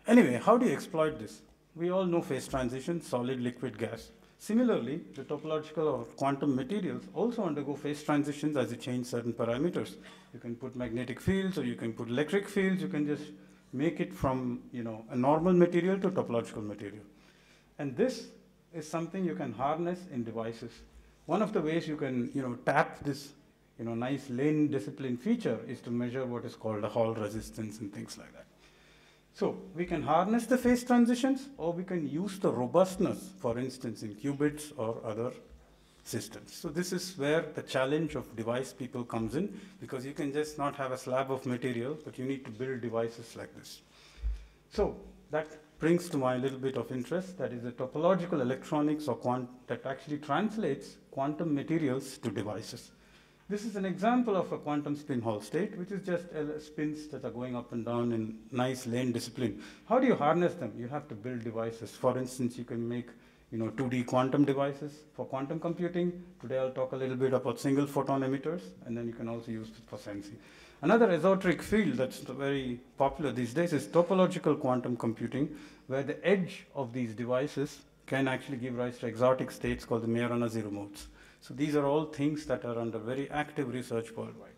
Anyway, how do you exploit this? We all know phase transition, solid, liquid, gas. Similarly, the topological or quantum materials also undergo phase transitions as you change certain parameters. You can put magnetic fields or you can put electric fields. You can just make it from a normal material to topological material. And this is something you can harness in devices. One of the ways you can tap this nice lane discipline feature is to measure what is called a Hall resistance and things like that. So we can harness the phase transitions, or we can use the robustness, for instance, in qubits or other systems. So this is where the challenge of device people comes in, because you can just not have a slab of material, but you need to build devices like this. So that brings to my little bit of interest, that is the topological electronics or that actually translates quantum materials to devices. This is an example of a quantum spin Hall state, which is just spins that are going up and down in nice lane discipline. How do you harness them? You have to build devices. For instance, you can make 2D quantum devices for quantum computing. Today I'll talk a little bit about single photon emitters, and then you can also use it for sensing. Another esoteric field that's very popular these days is topological quantum computing, where the edge of these devices can actually give rise to exotic states called the Majorana zero modes. So these are all things that are under very active research worldwide.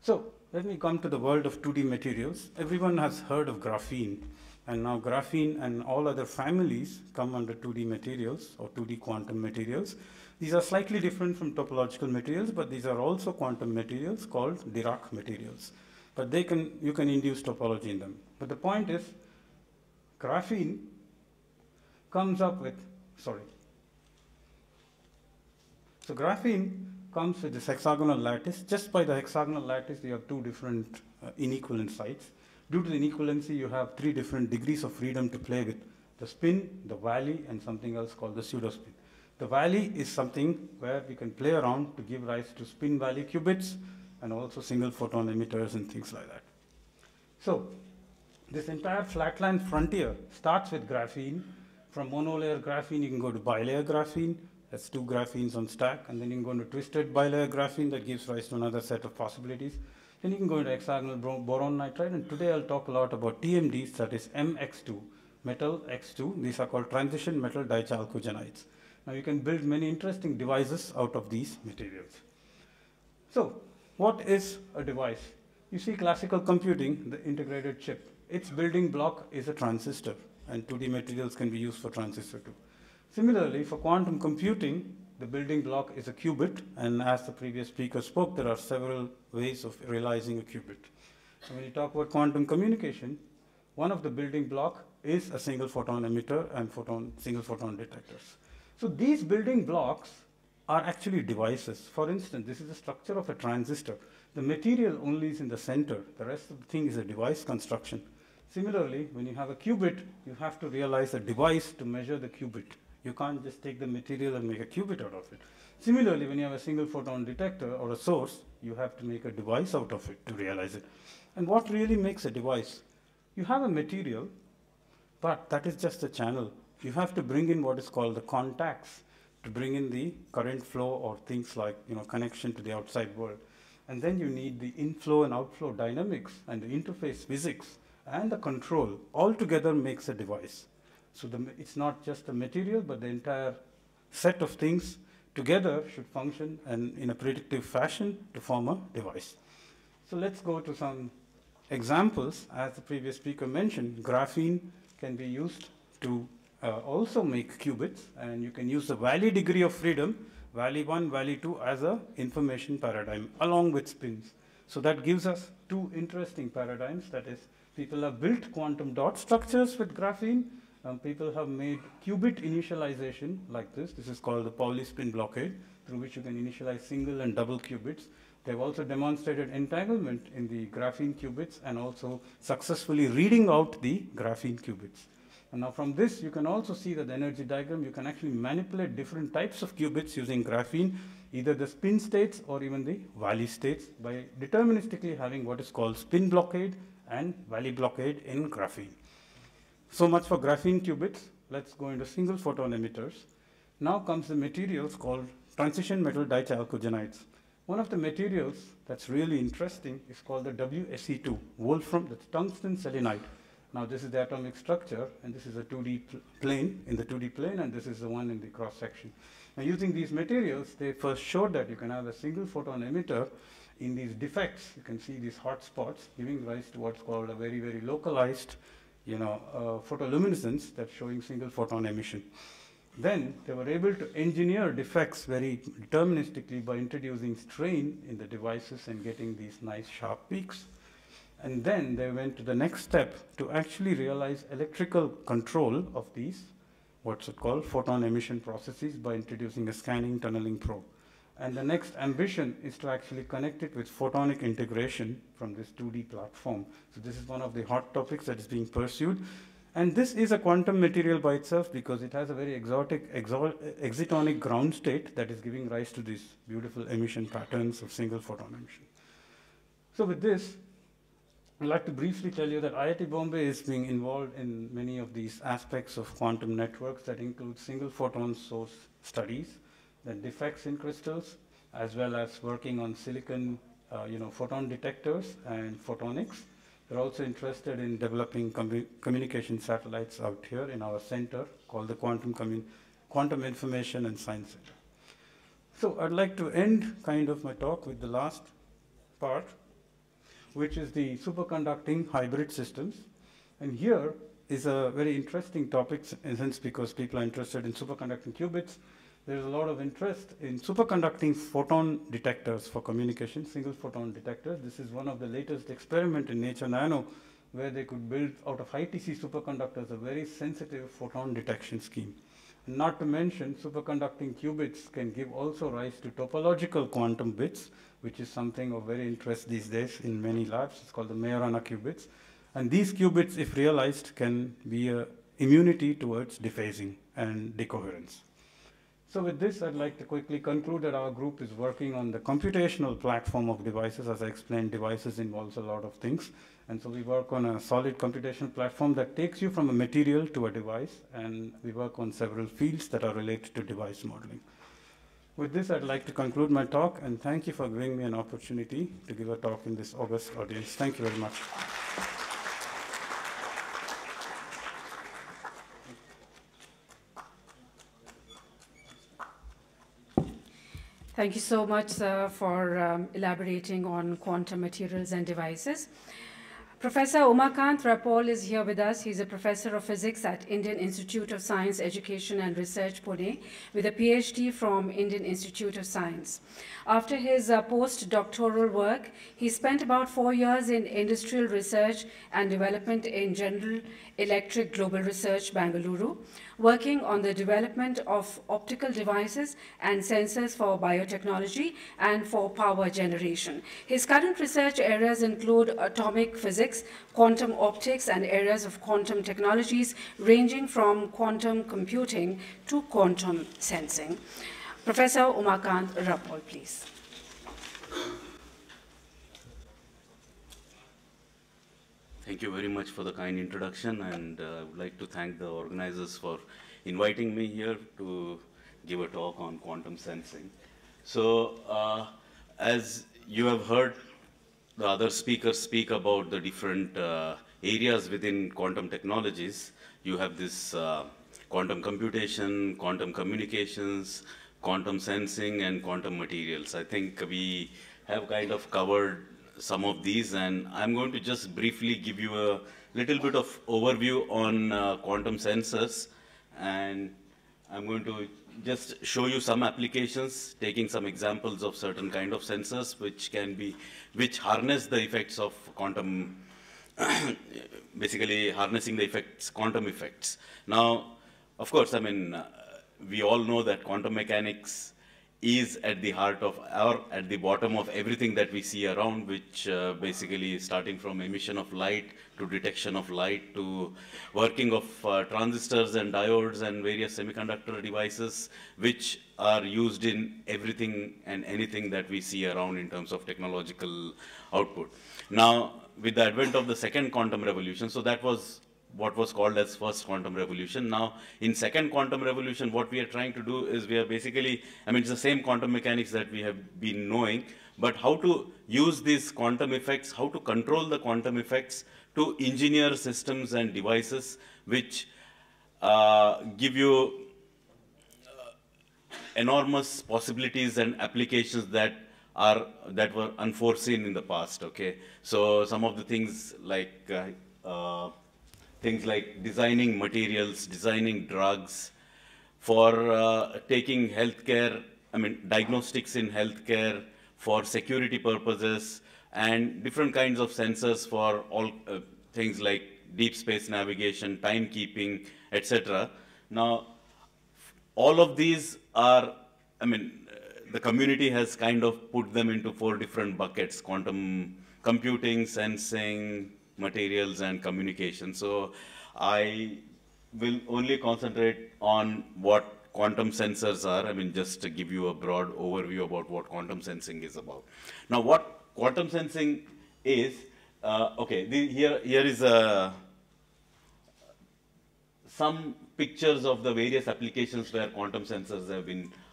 So let me come to the world of 2D materials. Everyone has heard of graphene, and now graphene and all other families come under 2D materials or 2D quantum materials. These are slightly different from topological materials, but these are also quantum materials called Dirac materials. But you can induce topology in them. But the point is, graphene comes up with, So graphene comes with this hexagonal lattice. Just by the hexagonal lattice, you have two different inequivalent sites. Due to the inequivalency, you have 3 different degrees of freedom to play with. the spin, the valley, and something else called the pseudospin. The valley is something where we can play around to give rise to spin valley qubits and also single photon emitters and things like that. So this entire flatland frontier starts with graphene. From monolayer graphene, you can go to bilayer graphene. That's 2 graphenes on stack. And then you can go into twisted bilayer graphene that gives rise to another set of possibilities. Then you can go into hexagonal boron nitride. And today I'll talk a lot about TMDs, that is MX2, metal X2. These are called transition metal dichalcogenides. Now you can build many interesting devices out of these materials. So what is a device? You see classical computing, the integrated chip. Its building block is a transistor, and 2D materials can be used for transistor too. Similarly, for quantum computing, the building block is a qubit, and as the previous speaker spoke, there are several ways of realizing a qubit. So when you talk about quantum communication, one of the building block is a single photon emitter and single photon detectors. So these building blocks are actually devices. For instance, this is the structure of a transistor. The material only is in the center. The rest of the thing is a device construction. Similarly, when you have a qubit, you have to realize a device to measure the qubit. You can't just take the material and make a qubit out of it. Similarly, when you have a single photon detector or a source, you have to make a device out of it to realize it. And what really makes a device? You have a material, but that is just a channel. You have to bring in what is called the contacts to bring in the current flow or things like connection to the outside world. And then you need the inflow and outflow dynamics and the interface physics and the control all together makes a device. So it's not just the material, but the entire set of things together should function and in a predictive fashion to form a device. So let's go to some examples. As the previous speaker mentioned, graphene can be used to also make qubits, and you can use the valley degree of freedom, valley 1, valley 2 as a information paradigm along with spins. So that gives us 2 interesting paradigms. That is, people have built quantum dot structures with graphene. People have made qubit initialization like this. This is called the Pauli spin blockade, through which you can initialize single and double qubits. They've also demonstrated entanglement in the graphene qubits and also successfully reading out the graphene qubits. And now from this, you can also see that the energy diagram, you can actually manipulate different types of qubits using graphene, either the spin states or even the valley states, by deterministically having what is called spin blockade and valley blockade in graphene. So much for graphene qubits. Let's go into single photon emitters. Now comes the materials called transition metal dichalcogenides. One of the materials that's really interesting is called the WSE2, wolfram, that's tungsten selenide. Now this is the atomic structure, and this is a 2D plane, in the 2D plane, and this is the one in the cross section. Now using these materials, they first showed that you can have a single photon emitter in these defects. You can see these hot spots giving rise to what's called a very, very localized photoluminescence that's showing single photon emission. Then they were able to engineer defects very deterministically by introducing strain in the devices and getting these nice sharp peaks. And then they went to the next step to actually realize electrical control of these, what's it called, photon emission processes, by introducing a scanning tunneling probe. And the next ambition is to actually connect it with photonic integration from this 2D platform. So this is one of the hot topics that is being pursued. And this is a quantum material by itself because it has a very exotic excitonic ground state that is giving rise to these beautiful emission patterns of single photon emission. So with this, I'd like to briefly tell you that IIT Bombay is being involved in many of these aspects of quantum networks that include single photon source studies, then defects in crystals, as well as working on silicon photon detectors and photonics. We're also interested in developing communication satellites out here in our center called the Quantum Information and Science Center. So I'd like to end kind of my talk with the last part, which is the superconducting hybrid systems. And here is a very interesting topic in a sense because people are interested in superconducting qubits. There's a lot of interest in superconducting photon detectors for communication, single photon detectors. This is one of the latest experiments in Nature Nano where they could build out of high TC superconductors a very sensitive photon detection scheme. And not to mention, superconducting qubits can give also rise to topological quantum bits, which is something of very interest these days in many labs. It's called the Majorana qubits. And these qubits, if realized, can be a immunity towards dephasing and decoherence. So with this, I'd like to quickly conclude that our group is working on the computational platform of devices. As I explained, devices involves a lot of things. And so we work on a solid computational platform that takes you from a material to a device. And we work on several fields that are related to device modeling. With this, I'd like to conclude my talk. And thank you for giving me an opportunity to give a talk in this august audience. Thank you very much. Thank you so much, sir, for elaborating on quantum materials and devices. Professor Umakant Rapol is here with us. He's a professor of physics at Indian Institute of Science, Education and Research, Pune, with a PhD from Indian Institute of Science. After his postdoctoral work, he spent about 4 years in industrial research and development in General Electric Global Research, Bangalore, working on the development of optical devices and sensors for biotechnology and for power generation. His current research areas include atomic physics, quantum optics, and areas of quantum technologies ranging from quantum computing to quantum sensing. Professor Umakant Rapol, please. Thank you very much for the kind introduction, and I would like to thank the organizers for inviting me here to give a talk on quantum sensing. So, as you have heard the other speakers speak about the different areas within quantum technologies, you have this quantum computation, quantum communications, quantum sensing, and quantum materials. I think we have kind of covered some of these, and I'm going to just briefly give you a little bit of overview on quantum sensors, and I'm going to just show you some applications, taking some examples of certain kind of sensors which harness the effects of quantum, basically harnessing the effects, quantum effects. Now, of course, I mean, we all know that quantum mechanics is at the heart of, or at the bottom of everything that we see around, which basically starting from emission of light to detection of light to working of transistors and diodes and various semiconductor devices, which are used in everything and anything that we see around in terms of technological output. Now, with the advent of the second quantum revolution, so that was what was called as first quantum revolution. Now, in second quantum revolution, what we are trying to do is we are basically, I mean, it's the same quantum mechanics that we have been knowing, but how to use these quantum effects, how to control the quantum effects to engineer systems and devices which give you enormous possibilities and applications that were unforeseen in the past. Okay, so some of the things like designing materials, designing drugs, for taking healthcare, I mean, diagnostics in healthcare, for security purposes, and different kinds of sensors for all things like deep space navigation, timekeeping, etc. Now, all of these are, I mean, the community has kind of put them into 4 different buckets: quantum computing, sensing, materials, and communication. So I will only concentrate on what quantum sensors are. I mean, just to give you a broad overview about what quantum sensing is about. Now, what quantum sensing is, here is some pictures of the various applications where quantum sensors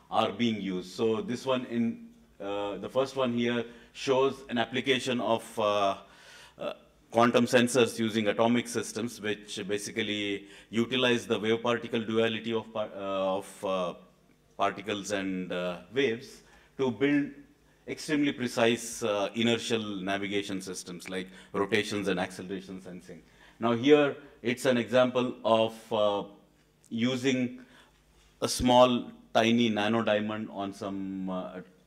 are being used. So this one in the first one here shows an application of quantum sensors using atomic systems, which basically utilize the wave-particle duality of particles and waves to build extremely precise inertial navigation systems like rotations and acceleration sensing. Now here, it's an example of using a small, tiny nanodiamond on some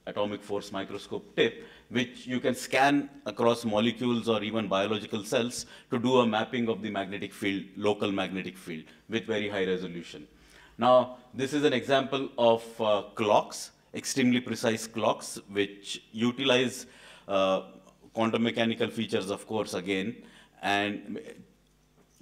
atomic force microscope tip, which you can scan across molecules or even biological cells to do a mapping of the magnetic field, local magnetic field, with very high resolution. Now, this is an example of clocks, extremely precise clocks, which utilize quantum mechanical features, of course, again, and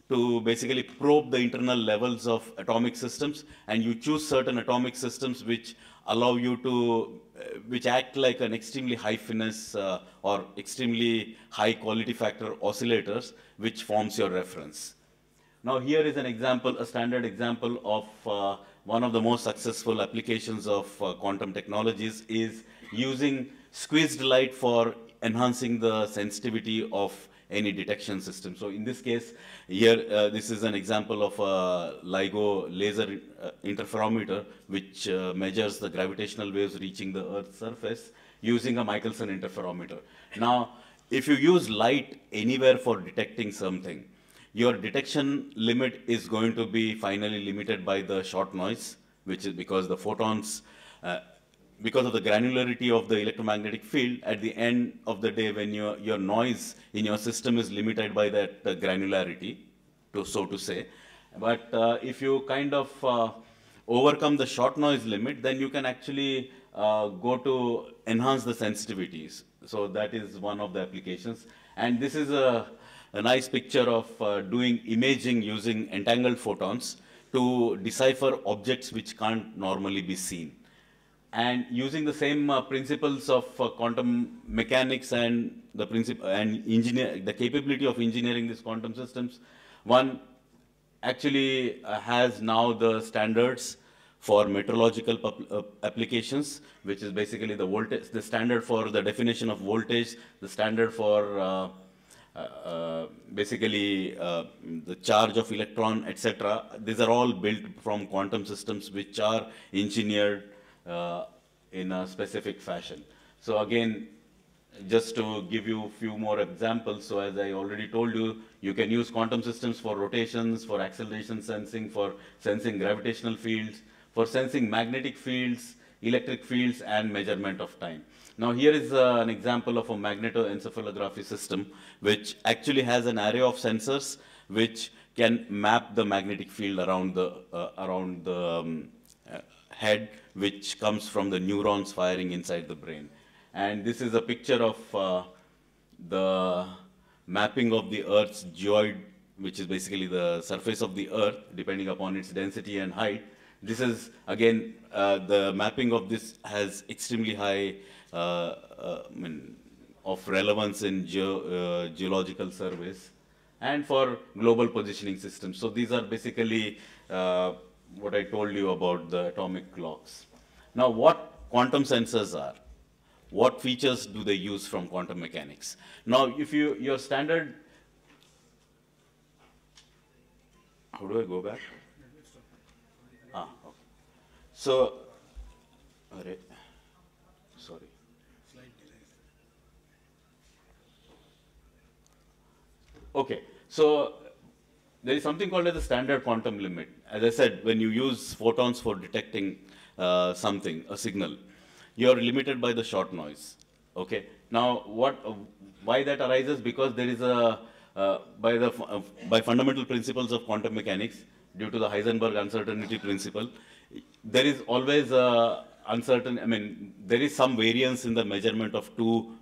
to basically probe the internal levels of atomic systems, and you choose certain atomic systems which allow you to, which act like an extremely high finesse or extremely high quality factor oscillators, which forms your reference. Now here is an example, a standard example of one of the most successful applications of quantum technologies is using squeezed light for enhancing the sensitivity of any detection system. So in this case, here this is an example of a LIGO laser interferometer which measures the gravitational waves reaching the Earth's surface using a Michelson interferometer. Now, if you use light anywhere for detecting something, your detection limit is going to be finally limited by the short noise, which is because the photons, because of the granularity of the electromagnetic field, at the end of the day, when your noise in your system is limited by that granularity, so to say. But if you kind of overcome the short noise limit, then you can actually go to enhance the sensitivities. So that is one of the applications. And this is a nice picture of doing imaging using entangled photons to decipher objects which can't normally be seen. And using the same principles of quantum mechanics and the the capability of engineering these quantum systems, one actually has now the standards for metrological applications, which is basically the voltage, the standard for the definition of voltage, the standard for basically the charge of electron, etc. These are all built from quantum systems which are engineered in a specific fashion. So again, just to give you a few more examples, so as I already told you, you can use quantum systems for rotations, for acceleration sensing, for sensing gravitational fields, for sensing magnetic fields, electric fields, and measurement of time. Now here is an example of a magnetoencephalography system, which actually has an array of sensors which can map the magnetic field around the head, which comes from the neurons firing inside the brain. And this is a picture of the mapping of the Earth's geoid, which is basically the surface of the Earth, depending upon its density and height. This is, again, the mapping of this has extremely high of relevance in geological surveys and for global positioning systems. So these are basically what I told you about the atomic clocks. Now, what quantum sensors are? What features do they use from quantum mechanics? Now, if your standard, how do I go back? Okay. So, sorry. Okay, so there is something called as the standard quantum limit. As I said, when you use photons for detecting something, a signal, you are limited by the short noise. Okay. Now, why that arises? Because there is a by fundamental principles of quantum mechanics, due to the Heisenberg uncertainty principle, there is always uncertain. I mean, there is some variance in the measurement of two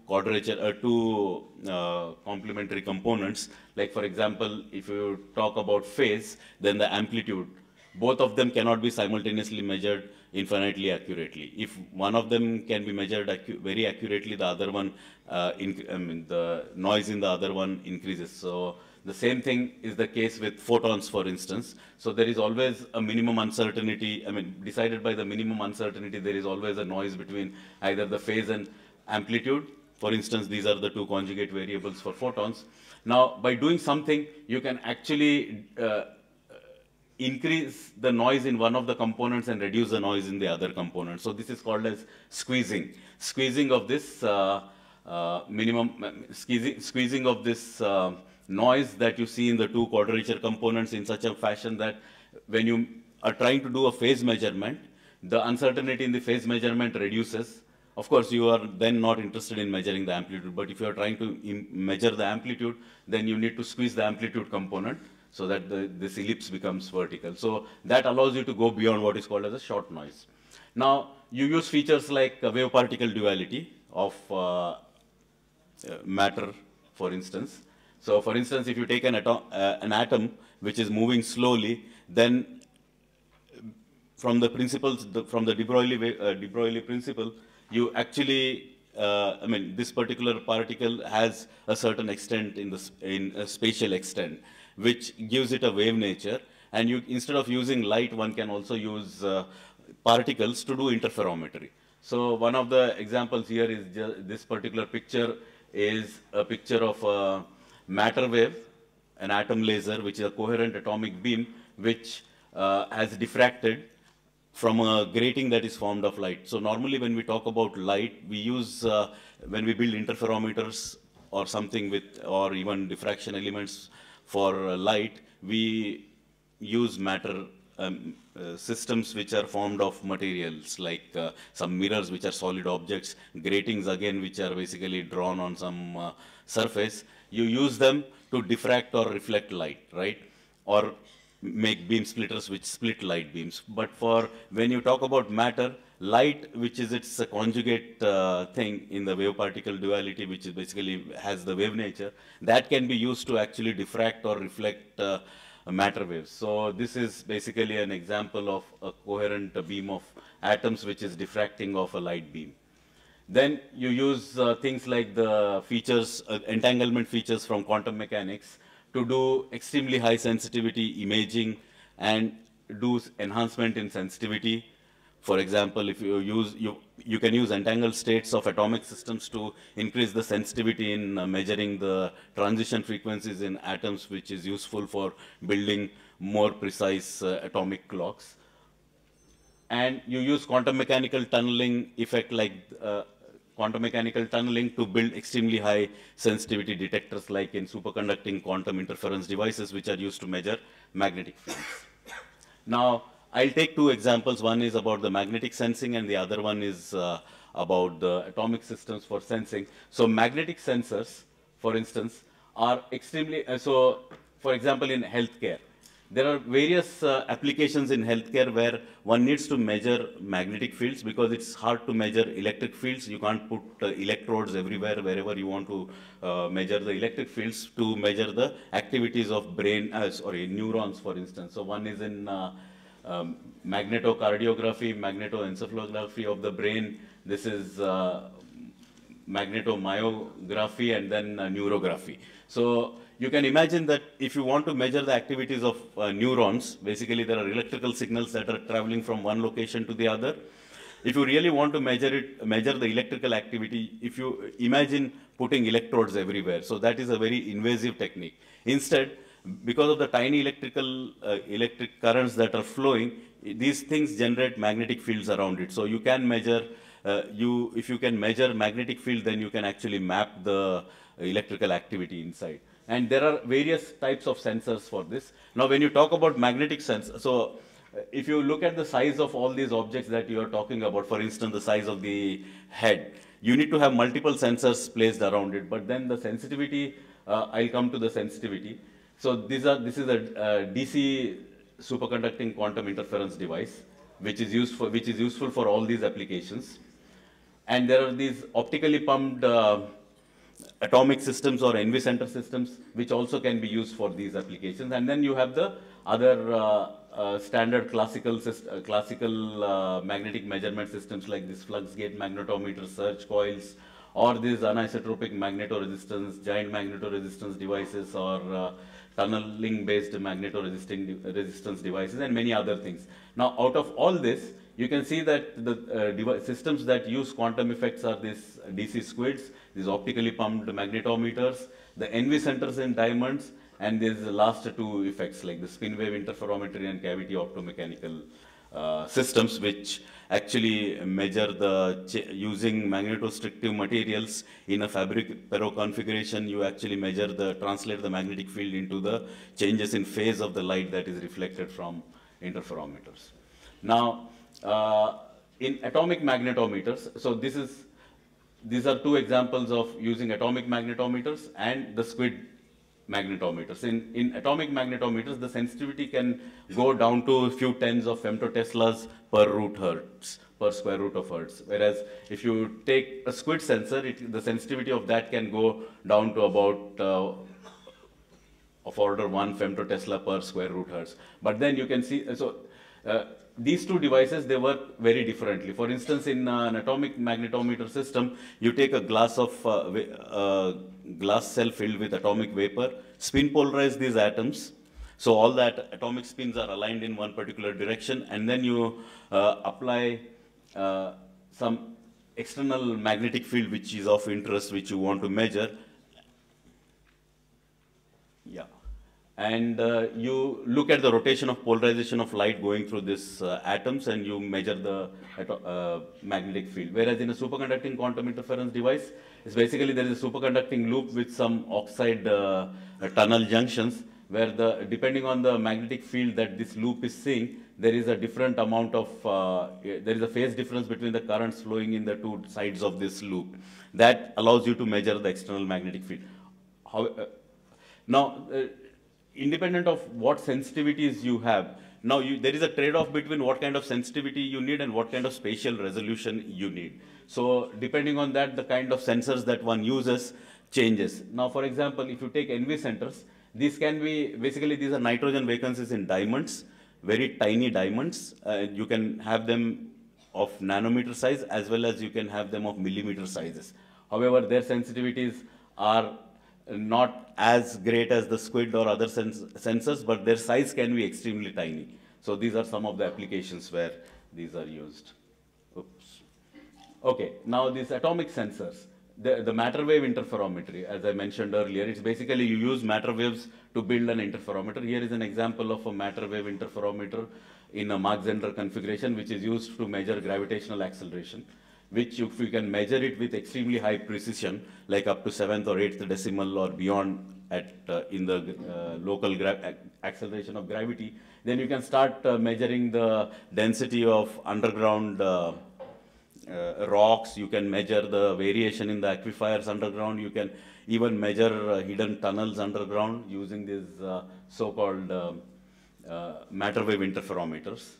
complementary components. Like, for example, if you talk about phase, then the amplitude, both of them cannot be simultaneously measured infinitely accurately. If one of them can be measured very accurately, the other one, the noise in the other one increases. So the same thing is the case with photons, for instance. So there is always a minimum uncertainty. I mean, decided by the minimum uncertainty, there is always a noise between either the phase and amplitude. For instance, these are the two conjugate variables for photons. Now, by doing something, you can actually increase the noise in one of the components and reduce the noise in the other component. So this is called as squeezing. Squeezing of this squeezing of this noise that you see in the two quadrature components in such a fashion that when you are trying to do a phase measurement, the uncertainty in the phase measurement reduces. Of course, you are then not interested in measuring the amplitude, but if you are trying to measure the amplitude, then you need to squeeze the amplitude component so that this ellipse becomes vertical. So that allows you to go beyond what is called as a short noise. Now, you use features like wave-particle duality of matter, for instance. So for instance, if you take an atom which is moving slowly, then from the principles, from the de Broglie principle, you actually, I mean, this particular particle has a certain extent in a spatial extent, which gives it a wave nature. And you, instead of using light, one can also use particles to do interferometry. So one of the examples here is this particular picture is a picture of a matter wave, an atom laser, which is a coherent atomic beam, which has diffracted from a grating that is formed of light. So normally when we talk about light, we use, when we build interferometers or something with, or even diffraction elements for light, we use matter systems which are formed of materials, like some mirrors which are solid objects, gratings again which are basically drawn on some surface. You use them to diffract or reflect light, right? Or make beam splitters which split light beams. But for when you talk about matter, light, which is its conjugate thing in the wave particle duality, which is basically has the wave nature, that can be used to actually diffract or reflect matter waves. So this is basically an example of a coherent beam of atoms which is diffracting of a light beam. Then you use things like the features, entanglement features from quantum mechanics to do extremely high sensitivity imaging and do enhancement in sensitivity. For example, if you use, you can use entangled states of atomic systems to increase the sensitivity in measuring the transition frequencies in atoms, which is useful for building more precise atomic clocks. And you use quantum mechanical tunneling effect like quantum mechanical tunneling to build extremely high sensitivity detectors like in superconducting quantum interference devices, which are used to measure magnetic fields. Now, I'll take two examples. One is about the magnetic sensing and the other one is about the atomic systems for sensing. So magnetic sensors, for instance, are extremely, for example, in healthcare, there are various applications in healthcare where one needs to measure magnetic fields because it's hard to measure electric fields. You can't put electrodes everywhere, wherever you want to measure the electric fields to measure the activities of brain, neurons, for instance. So one is in magnetocardiography, magnetoencephalography of the brain. This is magnetomyography and then neurography. So you can imagine that if you want to measure the activities of neurons, basically there are electrical signals that are traveling from one location to the other. If you really want to measure the electrical activity, if you imagine putting electrodes everywhere, so that is a very invasive technique. Instead, because of the tiny electric currents that are flowing, these things generate magnetic fields around it. So you can measure, if you can measure magnetic field, then you can actually map the electrical activity inside. And there are various types of sensors for this. Now, when you talk about magnetic sensors, so if you look at the size of all these objects that you are talking about, for instance, the size of the head, you need to have multiple sensors placed around it. But then the sensitivity, I'll come to the sensitivity. So this is a DC superconducting quantum interference device, which is useful for all these applications. And there are these optically pumped atomic systems or NV center systems, which also can be used for these applications. And then you have the other standard classical magnetic measurement systems like this flux gate magnetometer, surge coils, or these anisotropic magnetoresistance, giant magnetoresistance devices, or tunneling-based magnetoresistance devices, and many other things. Now, out of all this, you can see that the systems that use quantum effects are these DC squids, these optically pumped magnetometers, the NV centers in diamonds, and these last two effects like the spin wave interferometry and cavity optomechanical systems, which actually measure using magnetostrictive materials in a fabric Perot configuration. You actually translate the magnetic field into the changes in phase of the light that is reflected from interferometers. Now, in atomic magnetometers, so these are two examples of using atomic magnetometers and the squid magnetometers. In atomic magnetometers, the sensitivity can go down to a few tens of femtoteslas per root hertz, per square root of hertz. Whereas if you take a squid sensor, the sensitivity of that can go down to about of order 1 femtotesla per square root hertz. But then you can see, so these two devices, they work very differently. For instance, in an atomic magnetometer system, you take a glass of glass cell filled with atomic vapor, spin polarize these atoms. So all that atomic spins are aligned in one particular direction, and then you apply some external magnetic field which is of interest, which you want to measure. Yeah. And you look at the rotation of polarization of light going through these atoms, and you measure the magnetic field. Whereas in a superconducting quantum interference device, it's basically there is a superconducting loop with some oxide tunnel junctions, where depending on the magnetic field that this loop is seeing, there is a different amount of, there is a phase difference between the currents flowing in the two sides of this loop. That allows you to measure the external magnetic field. Now, independent of what sensitivities you have, now there is a trade-off between what kind of sensitivity you need and what kind of spatial resolution you need. So depending on that, the kind of sensors that one uses changes. Now, for example, if you take NV centers, these can be, basically these are nitrogen vacancies in diamonds, very tiny diamonds. You can have them of nanometer size as well as you can have them of millimeter sizes. However, their sensitivities are not as great as the squid or other sensors, but their size can be extremely tiny. So these are some of the applications where these are used. Oops. Okay, now these atomic sensors. The matter wave interferometry, as I mentioned earlier, it's basically you use matter waves to build an interferometer. Here is an example of a matter wave interferometer in a Mach-Zehnder configuration, which is used to measure gravitational acceleration, which if you can measure it with extremely high precision, like up to 7th or 8th decimal or beyond in the local acceleration of gravity, then you can start measuring the density of underground rocks. You can measure the variation in the aquifers underground. You can even measure hidden tunnels underground using these so-called matter wave interferometers.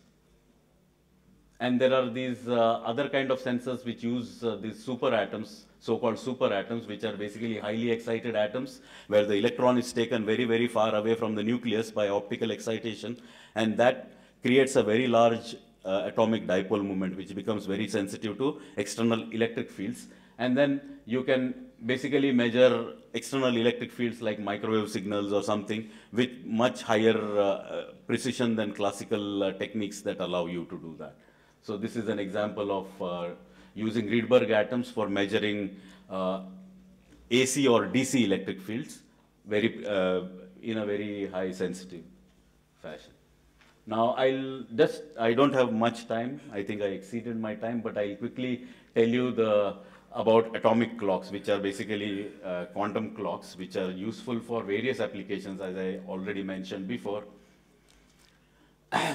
And there are these other kind of sensors which use these super atoms, so-called super atoms, which are basically highly excited atoms, where the electron is taken very, very far away from the nucleus by optical excitation, and that creates a very large atomic dipole moment, which becomes very sensitive to external electric fields. And then you can basically measure external electric fields like microwave signals or something with much higher precision than classical techniques that allow you to do that. So this is an example of using Rydberg atoms for measuring AC or DC electric fields in a very high sensitive fashion. Now, I don't have much time. I think I exceeded my time, but I'll quickly tell you about atomic clocks, which are basically quantum clocks, which are useful for various applications, as I already mentioned before.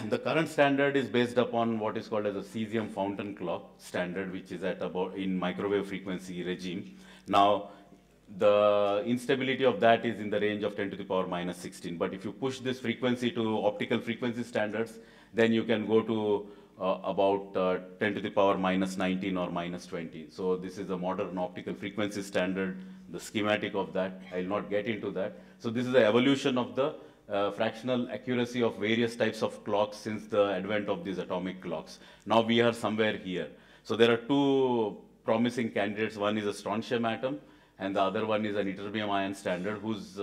The current standard is based upon what is called as a cesium fountain clock standard, which is at about in microwave frequency regime. Now, the instability of that is in the range of 10 to the power minus 16. But if you push this frequency to optical frequency standards, then you can go to about 10 to the power minus 19 or minus 20. So this is a modern optical frequency standard, the schematic of that. I'll not get into that. So this is the evolution of the fractional accuracy of various types of clocks since the advent of these atomic clocks. Now we are somewhere here. So there are two promising candidates. One is a strontium atom, and the other one is an ytterbium ion standard, whose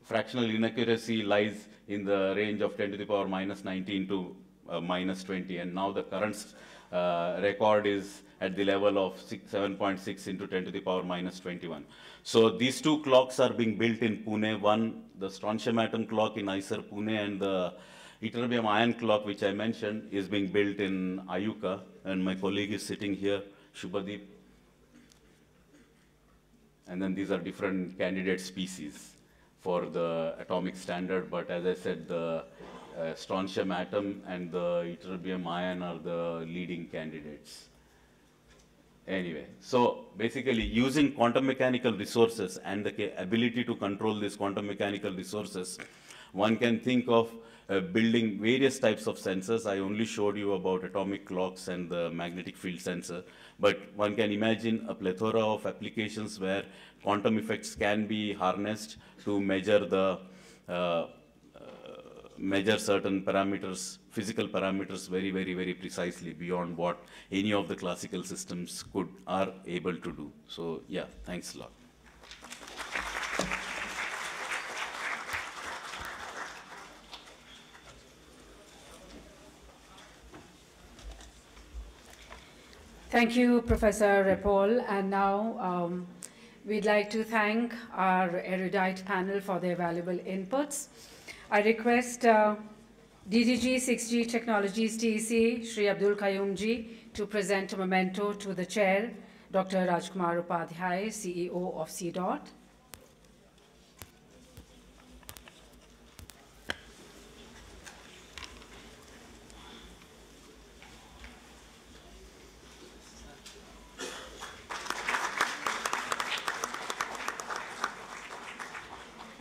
fractional inaccuracy lies in the range of 10 to the power minus 19 to minus 20. And now the current record is at the level of 7.6 into 10 to the power minus 21. So these two clocks are being built in Pune. One, the strontium atom clock in IISER Pune, and the ytterbium ion clock, which I mentioned, is being built in Ayuka. And my colleague is sitting here, Shubhadeep. And then these are different candidate species for the atomic standard. But as I said, the strontium atom and the ytterbium ion are the leading candidates. Anyway, so basically using quantum mechanical resources and the ability to control these quantum mechanical resources, one can think of building various types of sensors. I only showed you about atomic clocks and the magnetic field sensor, but one can imagine a plethora of applications where quantum effects can be harnessed to measure the measure certain parameters, physical parameters very precisely beyond what any of the classical systems are able to do. So yeah, thanks a lot. Thank you, Professor Rapol. And now we'd like to thank our erudite panel for their valuable inputs. I request DDG 6G Technologies TEC, Shri Abdul Qayyum ji, to present a memento to the chair, Dr. Rajkumar Upadhyay, CEO of CDOT.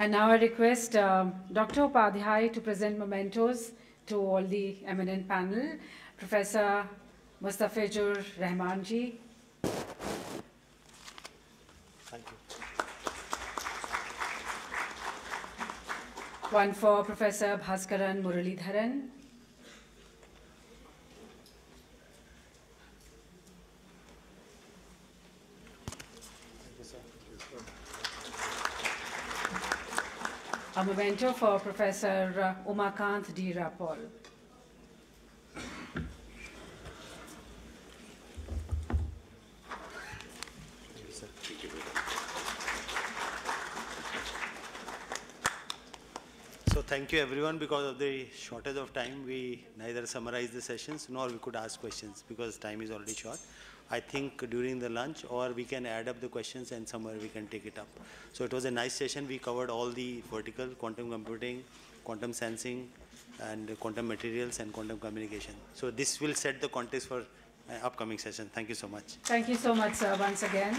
And now I request Dr. Upadhyay to present mementos to all the eminent panel. Professor Mustafijur Rahman ji. Thank you. One for Professor Bhaskaran Muralidharan. A memento for Professor Umakant D Rapol. So thank you everyone. Because of the shortage of time, we neither summarized the sessions nor we could ask questions because time is already short. I think during the lunch, or we can add up the questions and somewhere we can take it up. So it was a nice session. We covered all the vertical, quantum computing, quantum sensing, and quantum materials and quantum communication. So this will set the context for upcoming session. Thank you so much. Thank you so much, sir, once again.